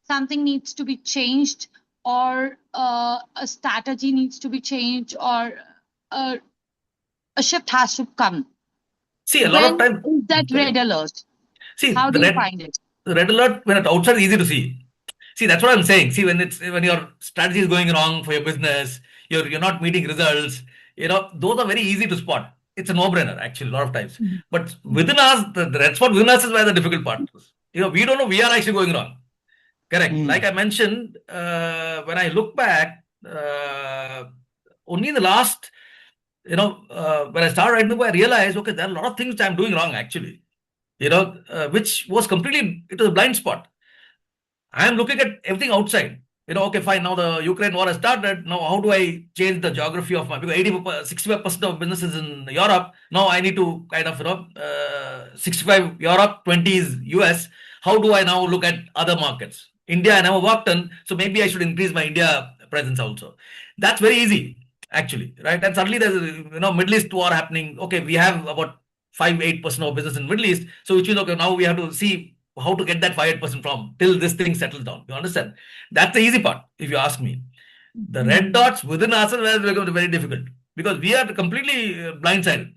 something needs to be changed, or a strategy needs to be changed, or a shift has to come? See, a lot of time. find that red alert? See, How the do you find it? red alert when it's outside is easy to see. See, that's what I'm saying. See, when your strategy is going wrong for your business, you're not meeting results, those are very easy to spot. It's a no-brainer, actually, a lot of times. But within us, the red spot within us is where the difficult part is. We don't know we are actually going wrong. Correct. Like I mentioned, when I look back, only in the last, when I started writing the book, I realized, okay, there are a lot of things I'm doing wrong, actually, which was it was a blind spot. I am looking at everything outside. Okay, fine. Now the Ukraine war has started. Now, how do I change the geography of because 65% of businesses in Europe. Now I need to kind of, 65 Europe, 20 is US. How do I now look at other markets? India, I never worked in, so maybe I should increase my India presence also. That's very easy, actually, right? And suddenly there's, Middle East war happening. Okay, we have about 5-8% of business in Middle East. So which means, okay, now we have to see how to get that 5-8% from till this thing settles down. You understand? That's the easy part, if you ask me. The red dots within ourselves are becoming very difficult because we are completely blindsided.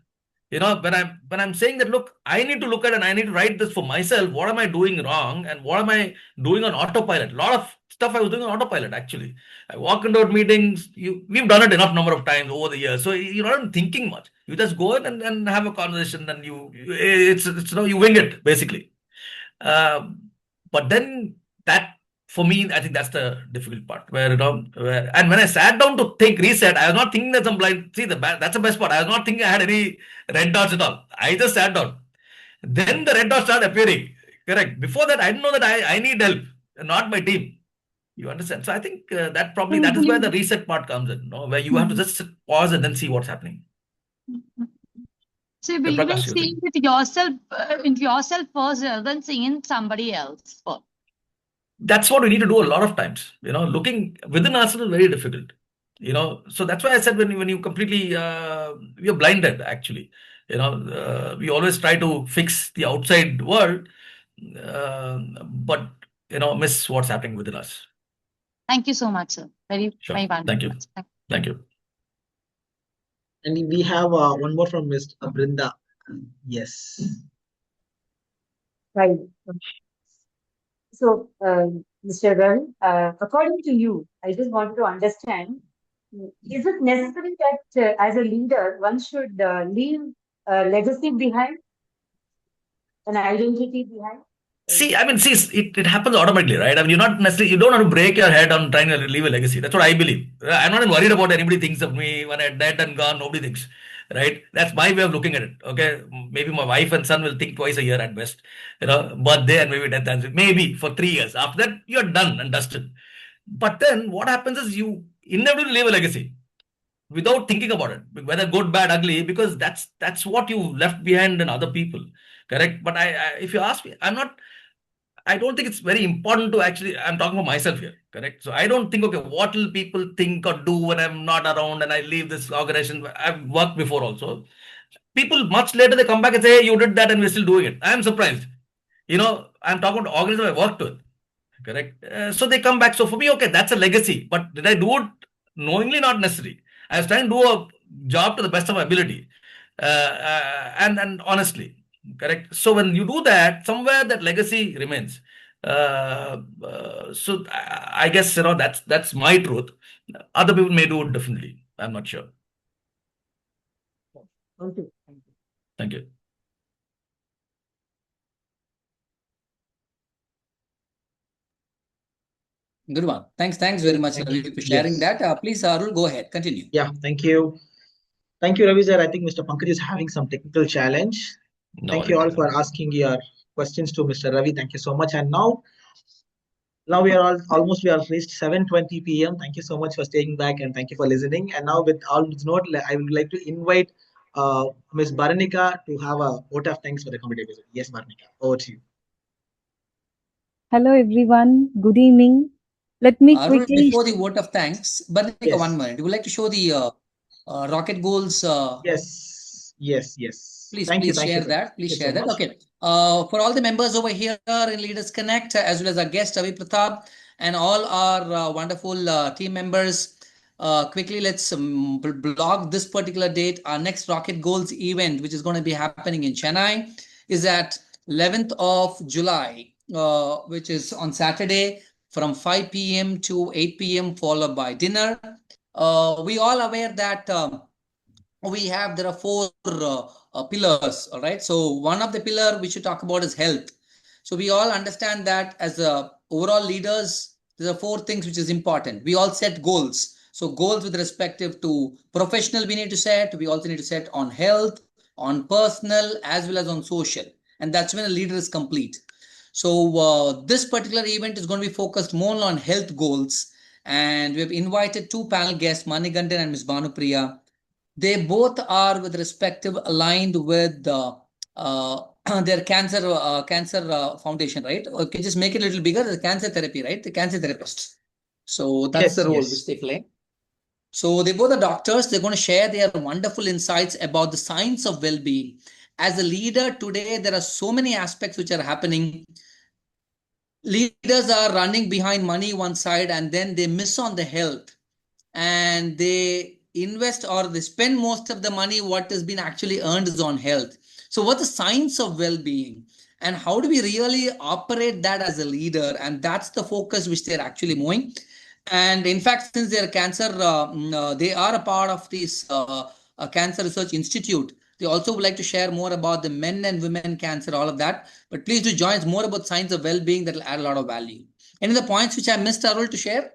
When I'm saying that, look, I need to look at and I need to write this for myself. What am I doing wrong and what am I doing on autopilot? A lot of stuff I was doing on autopilot, actually. I walk into meetings. We've done it enough number of times over the years, so you're not thinking much. You just go in and have a conversation, and you wing it basically. But then that, for me, I think that's the difficult part and when I sat down to reset, I was not thinking that some blind, that's the best part. I was not thinking I had any red dots at all. I just sat down. Then the red dots started appearing. Correct. Before that, I didn't know that I need help, not my team. You understand? So I think that is where the reset part comes in, where you have to just pause and then see what's happening. So you believe in seeing with yourself, first rather than seeing in somebody else first. That's what we need to do a lot of times. Looking within ourselves is very difficult. So that's why I said when you completely you're blinded, actually. We always try to fix the outside world, but miss what's happening within us. Thank you so much, sir. Very wonderful. Thank you. Thank you. And we have one more from Ms. Brinda. Yes. Right. So, Mr. Ravi, according to you, I just wanted to understand, is it necessary that as a leader, one should leave a legacy behind, an identity behind? It happens automatically, right? You don't have to break your head on trying to leave a legacy. That's what I believe. I'm not worried about anybody thinks of me when I'm dead and gone. Nobody thinks, right? That's my way of looking at it. Okay, maybe my wife and son will think twice a year at best. Birthday and maybe death and maybe for 3 years. After that, you're done and dusted. But then what happens is you inevitably leave a legacy without thinking about it, whether good, bad, ugly, because that's what you left behind in other people. Correct? But if you ask me, I don't think it's very important to actually, I'm talking for myself here, correct? So I don't think, okay, what will people think or do when I'm not around and I leave this organization? I've worked before also. People much later, they come back and say, hey, you did that and we're still doing it. I'm surprised. I'm talking about organizations I worked with, correct? So they come back. So for me, okay, that's a legacy. But did I do it knowingly? Not necessarily. I was trying to do a job to the best of my ability and honestly. Correct. So when you do that, somewhere that legacy remains. So I guess that's my truth. Other people may do it differently. I'm not sure. Thank you. Thank you. Good one. Thanks very much, Ravi, for sharing that. Please, Arul, go ahead. Continue. Yeah, thank you. Thank you, Ravi sir. I think Mr. Pankaj is having some technical challenge. Thank you all for asking your questions to Mr. Ravi. Thank you so much. And now we are almost reached 7:20 p.m. Thank you so much for staying back and thank you for listening. And now with all this note, I would like to invite Ms. Baranika to have a vote of thanks for the comedy episode. Yes, Baranika, over to you. Hello, everyone. Good evening. Let me quickly... Before the vote of thanks, Baranika, 1 minute. You would like to show the rocket goals? Yes. Please share that. Okay. For all the members over here in Leaders Connect, as well as our guest, Ravi Pratap, and all our wonderful team members, quickly let's block this particular date. Our next Rocket Goals event, which is going to be happening in Chennai. is at 11th of July, which is on Saturday from 5 p.m. to 8 p.m. followed by dinner. We all aware that there are four pillars, all right? So one of the pillar we should talk about is health. So we all understand that as overall leaders, there are four things which is important. We all set goals. So goals with respective to professional we need to set. We also need to set on health, on personal, as well as on social. And that's when a leader is complete. So this particular event is going to be focused more on health goals. And we have invited two panel guests, Manigandan and Ms. Bhanupriya. They both are with respective aligned with their cancer foundation, right? Okay, just make it a little bigger. The cancer therapy, right? The cancer therapist. So that's the role which they play. So they both are doctors. They're going to share their wonderful insights about the science of well-being. As a leader today, there are so many aspects which are happening. Leaders are running behind money one side, and then they miss on the health, and they invest or they spend most of the money what has been actually earned is on health. So what's the science of well-being, and how do we really operate that as a leader? And that's the focus which they're actually moving. And in fact, since they're cancer, they are a part of this Cancer Research Institute. They also would like to share more about the men and women cancer, all of that. But please do join us more about science of well-being that will add a lot of value. Any of the points which I missed, Arul, to share?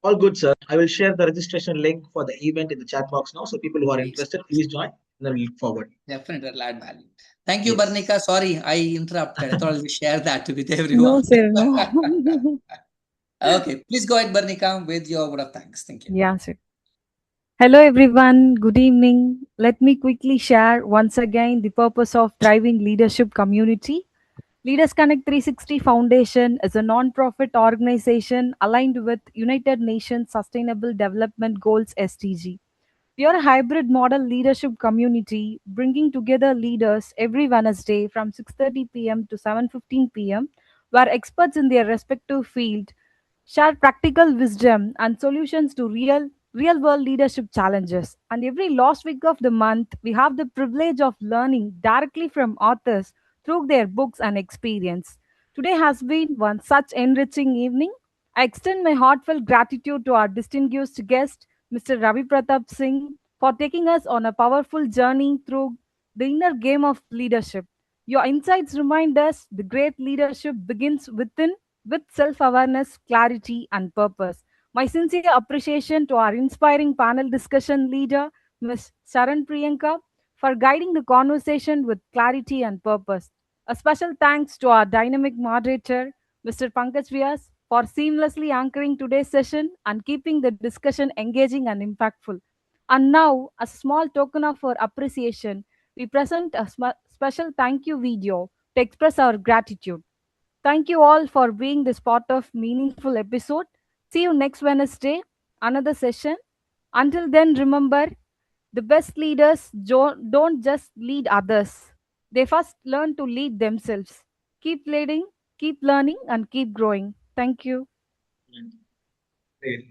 All good, sir. I will share the registration link for the event in the chat box now. So people who are interested, please join. And then we'll look forward. Definitely, it'll add value. Thank you, Barnika. Sorry, I interrupted. I thought I'll share that with everyone. No, sir, no. Okay, please go ahead, Barnika, with your word of thanks. Thank you. Yeah, sir. Hello, everyone. Good evening. Let me quickly share once again the purpose of Thriving Leadership Community. Leaders Connect 360 Foundation is a non-profit organization aligned with United Nations Sustainable Development Goals (SDG). We are a hybrid model leadership community bringing together leaders every Wednesday from 6:30 p.m. to 7:15 p.m., where experts in their respective field share practical wisdom and solutions to real world leadership challenges. And every last week of the month, we have the privilege of learning directly from authors through their books and experience. Today has been one such enriching evening. I extend my heartfelt gratitude to our distinguished guest, Mr. Ravi Pratap Singh, for taking us on a powerful journey through the inner game of leadership. Your insights remind us the great leadership begins within with self awareness, clarity, and purpose. My sincere appreciation to our inspiring panel discussion leader, Ms. Sharon Priyanka, for guiding the conversation with clarity and purpose. A special thanks to our dynamic moderator, Mr. Pankaj Vyas, for seamlessly anchoring today's session and keeping the discussion engaging and impactful. And now, as a small token of our appreciation, we present a special thank you video to express our gratitude. Thank you all for being this part of meaningful episode. See you next Wednesday, another session. Until then, remember, the best leaders don't just lead others. They first learn to lead themselves. Keep leading, keep learning, and keep growing. Thank you. Thank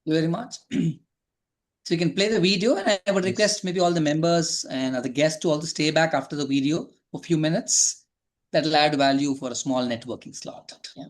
you very much. So you can play the video, and I would request maybe all the members and other guests to also stay back after the video for a few minutes. That will add value for a small networking slot. Yeah.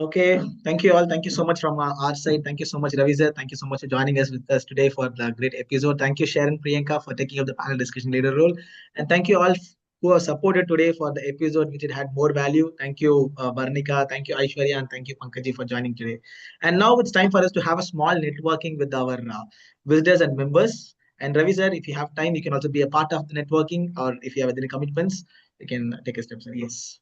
Okay, thank you all. Thank you so much from our side. Thank you so much, Ravi sir. Thank you so much for joining us with us today for the great episode. Thank you, Sharon, Priyanka, for taking up the panel discussion leader role. And thank you all who are supported today for the episode, which it had more value. Thank you, Barnika. Thank you, Aishwarya. And thank you, Pankaj, for joining today. And now it's time for us to have a small networking with our visitors and members. And Ravi sir, if you have time, you can also be a part of the networking, or if you have any commitments, you can take a step, sir. Yes.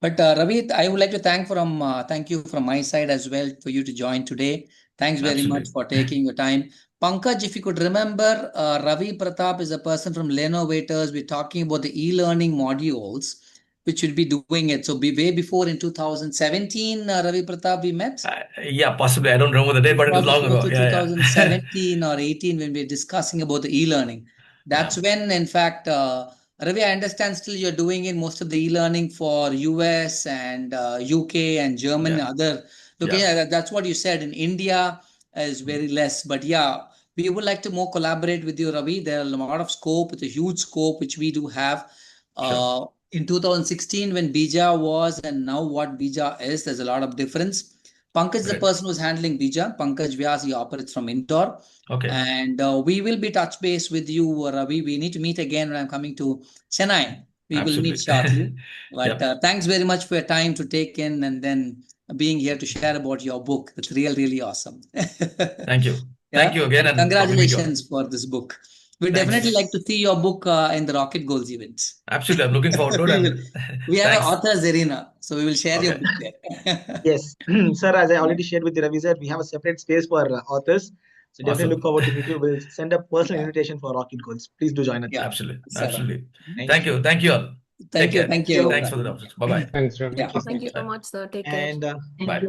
But Ravi, I would like to thank you from my side as well for you to join today. Thanks very much Absolutely. for taking your time. Pankaj, if you could remember, Ravi Pratap is a person from Learnnovators. We're talking about the e-learning modules, which will be doing it. So way before in 2017, Ravi Pratap, we met. Yeah, possibly. I don't remember the date, but it was long Close ago. to Yeah, yeah. 2017 or 18 when we were discussing about the e-learning. That's when, in fact, Ravi, I understand still you're doing in most of the e-learning for US and UK and Germany and other locations. Yeah. That's what you said. In India is very less. But yeah, we would like to more collaborate with you, Ravi. There are a lot of scope. It's a huge scope, which we do have. In 2016, when Bija was and now what Bija is, there's a lot of difference. Pankaj is the person who's handling Bija. Pankaj Vyas, he operates from Indore. Okay. And we will be touch base with you, Ravi. We need to meet again when I'm coming to Chennai. We will meet shortly. But thanks very much for your time to take in and then being here to share about your book. That's really awesome. Thank you. Thank you again. And congratulations for this book. We'd definitely like to see your book in the Rocket Goals events. Absolutely. I'm looking forward to it. We have an authors arena, so we will share your book there. Yes, sir, as I already shared with the Ravi sir, we have a separate space for authors. So definitely look forward to meet you. We'll send a personal invitation for Rocket Goals. Please do join us. Yeah, absolutely. Sarah. Absolutely. Thank you. Thank you all. Thank you. Thank you. Thanks for the opportunity. Bye-bye. Thanks, Ravi. Yeah. Thank you so much, sir. Take care. And bye.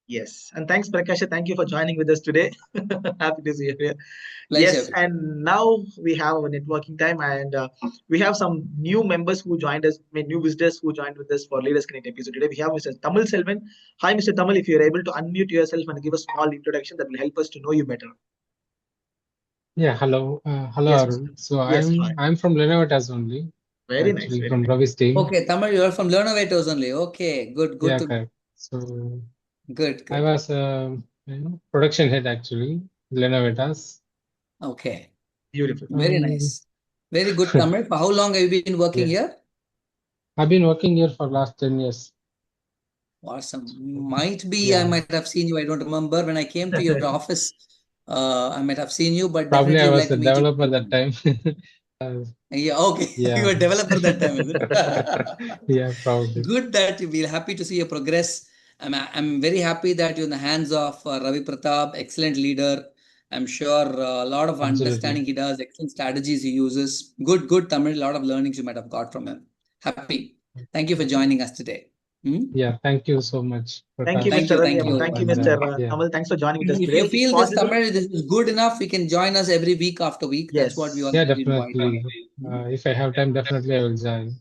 Yes, and thanks, Prakasha. Thank you for joining with us today. Happy to see you here. Pleasure. Yes, and now we have a networking time, and we have some new members who joined us, new visitors who joined with us for Leaders Connect episode today. We have Mr. Tamil Selvan. Hi, Mr. Tamil. If you're able to unmute yourself and give a small introduction, that will help us to know you better. Yeah, hello, hello, Yes, Arun. So I'm from Learnnovators only. Very nice. Very from nice. Ravi's team. Okay, Tamil, you're from Learnnovators only. Okay, good. Yeah, correct. So good. I was production head actually, Learnnovators. Okay. Beautiful. Very nice. Very good, Tamil. For how long have you been working here? I've been working here for last 10 years. Awesome. Might be I might have seen you. I don't remember. When I came to your office, I might have seen you, but probably I was like a developer that time. Yeah, okay. Yeah. You were a developer that time, is it? Yeah, probably. Good that we're happy to see your progress. I'm very happy that you're in the hands of Ravi Pratap, excellent leader. I'm sure a lot of understanding he does, excellent strategies he uses. Good Tamil, a lot of learnings you might have got from him. Happy. Thank you for joining us today. Yeah, thank you so much. Thank you, Mr. Ravi. Thank you, Mr. Tamil. Thanks for joining us if today. If you feel this Tamil this is good enough, you can join us every week after week. Yes. That's what we all definitely. If I have time, definitely I will join.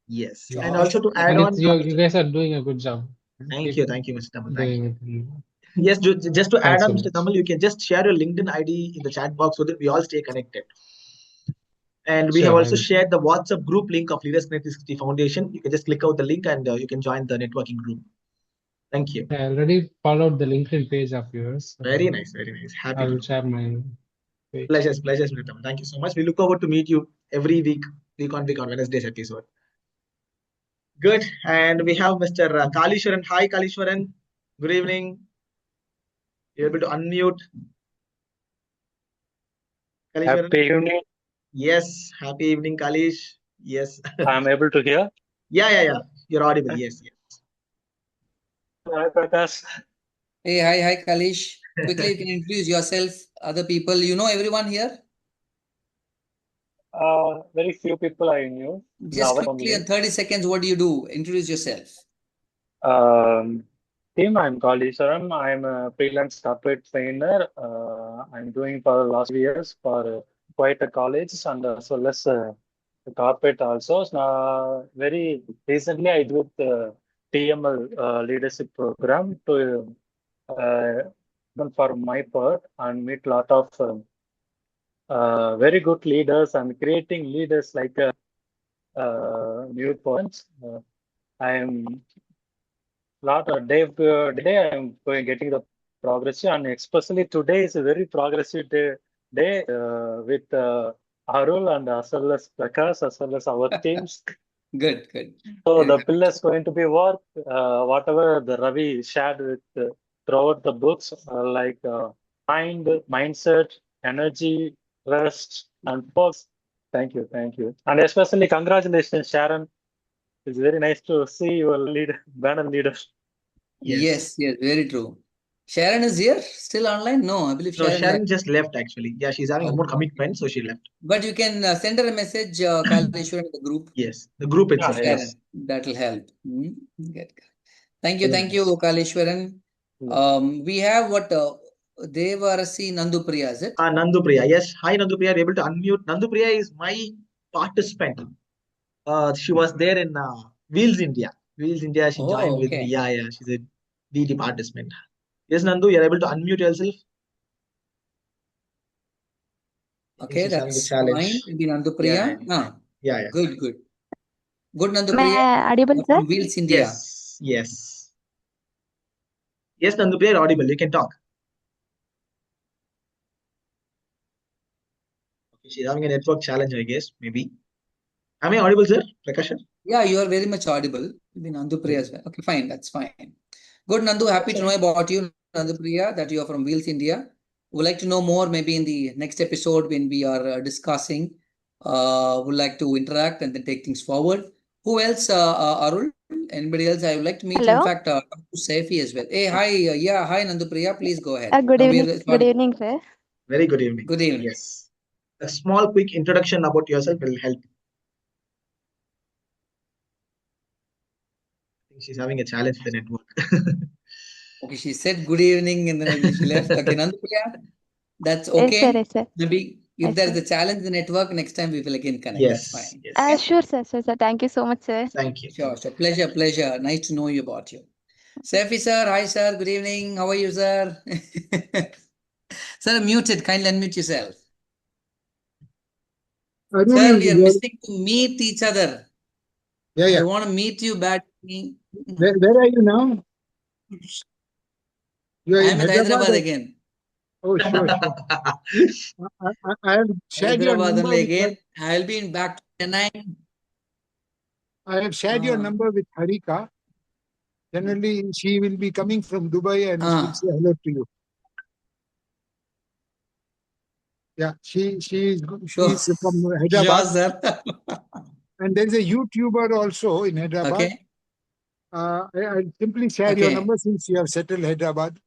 Yes. And also to add on, you guys are doing a good job. Thank you, Mr. Tamil. Thank you. Yes, just to add on, Mr. Tamil, you can just share your LinkedIn ID in the chat box so that we all stay connected. And we have also shared the WhatsApp group link of Leaders Connect 360 Foundation. You can just click out the link and you can join the networking group. Thank you. I already followed the LinkedIn page of yours. Very nice, very nice. Happy. I will share my page. Pleasures, Mr. Tamil. Thank you so much. We look forward to meet you every week on Wednesday's episode. Good. And we have Mr. Kalishwaran. Hi, Kalishwaran. Good evening. You're able to unmute. Kalishwaran. Happy evening. Yes. Happy evening, Kalish. Yes. I'm able to hear. Yeah. You're audible. Yes. Hi, Prakash. Hey, hi, Kalish. Quickly, you can introduce yourself, other people. You know everyone here? Very few people I knew. Just quickly, in 30 seconds, what do you do? Introduce yourself. Team, I'm Kalishwaran. I'm a freelance corporate trainer. I'm doing for the last years for quite a college and as well as corporate also. Very recently, I did the TML leadership program to for my part and meet a lot of very good leaders and creating leaders like new points. I am day I'm getting the progressive, and especially today is a very progressive day with Arul and as well as Prakash as well as our teams. Good. So the pillars going to be work, whatever the Ravi shared with throughout the books, like mind, mindset, energy, rest, and focus. Thank you. And especially congratulations, Sharon. It's very nice to see your leader, banner leader. Yes, very true. Sharon is here, still online? No, I believe No, Sharon Sharon left. just left actually. Yeah, she's having more commitment, so she left. But you can send her a message, Kaleshwar, in the group. Yes, the group itself. Sharon, Yes. that will help. Good. Thank you, Kaleshwaran. We have what Devarasi Nandupriya, is it? Nandupriya. Yes. Hi, Nandupriya. Are you able to unmute? Nandupriya is my participant. She was there in Wheels India. Wheels India. She joined with me. Yeah. She's a DT participant. Yes, Nandu, you're able to unmute yourself. Okay, that's fine. Maybe Nandupriya. Yeah. Good. Good, Nandupriya. Audible, sir? From Wheels India. Yes. Yes, Nandupriya, you're audible. You can talk. Okay, she's having a network challenge, I guess. Maybe. Am I audible, sir? Prakash? Yeah, you are very much audible. Maybe Nandupriya as well. Okay, fine. That's fine. Good, Nandu. Happy to know about you, Nandupriya, that you are from Wheels India. Would like to know more maybe in the next episode when we are discussing. Would like to interact and then take things forward. Who else, Arul? Anybody else? I would like to meet. Hello? In fact, Saifi as well. Hey, hi. Hi, Nandupriya. Please go ahead. Good evening, sir. Very good evening. Good evening. Yes. A small, quick introduction about yourself will help. I think she's having a challenge with the network. Okay, she said good evening and then I believe she left. Okay, Nandupriya, that's okay. Yes, sir. Maybe if there is a challenge in the network, next time we will again connect. That's fine. Sure, sir. Thank you so much, sir. Thank you. Sure. Pleasure. Nice to know you about you. Saifi sir, hi sir, good evening. How are you, sir? Sir, muted. Kindly unmute yourself. Sir, we are missing to meet each other. Yeah. I want to meet you back. Where are you now? You are I am in Hyderabad again. Oh, sure. I have shared your number again. I will be in back to Chennai. I have shared your number with Harika. Generally, she will be coming from Dubai and she will say hello to you. Yeah, she's from Hyderabad. Sure, sir. And there's a YouTuber also in Hyderabad. Okay. I'll simply share your number since you have settled Hyderabad.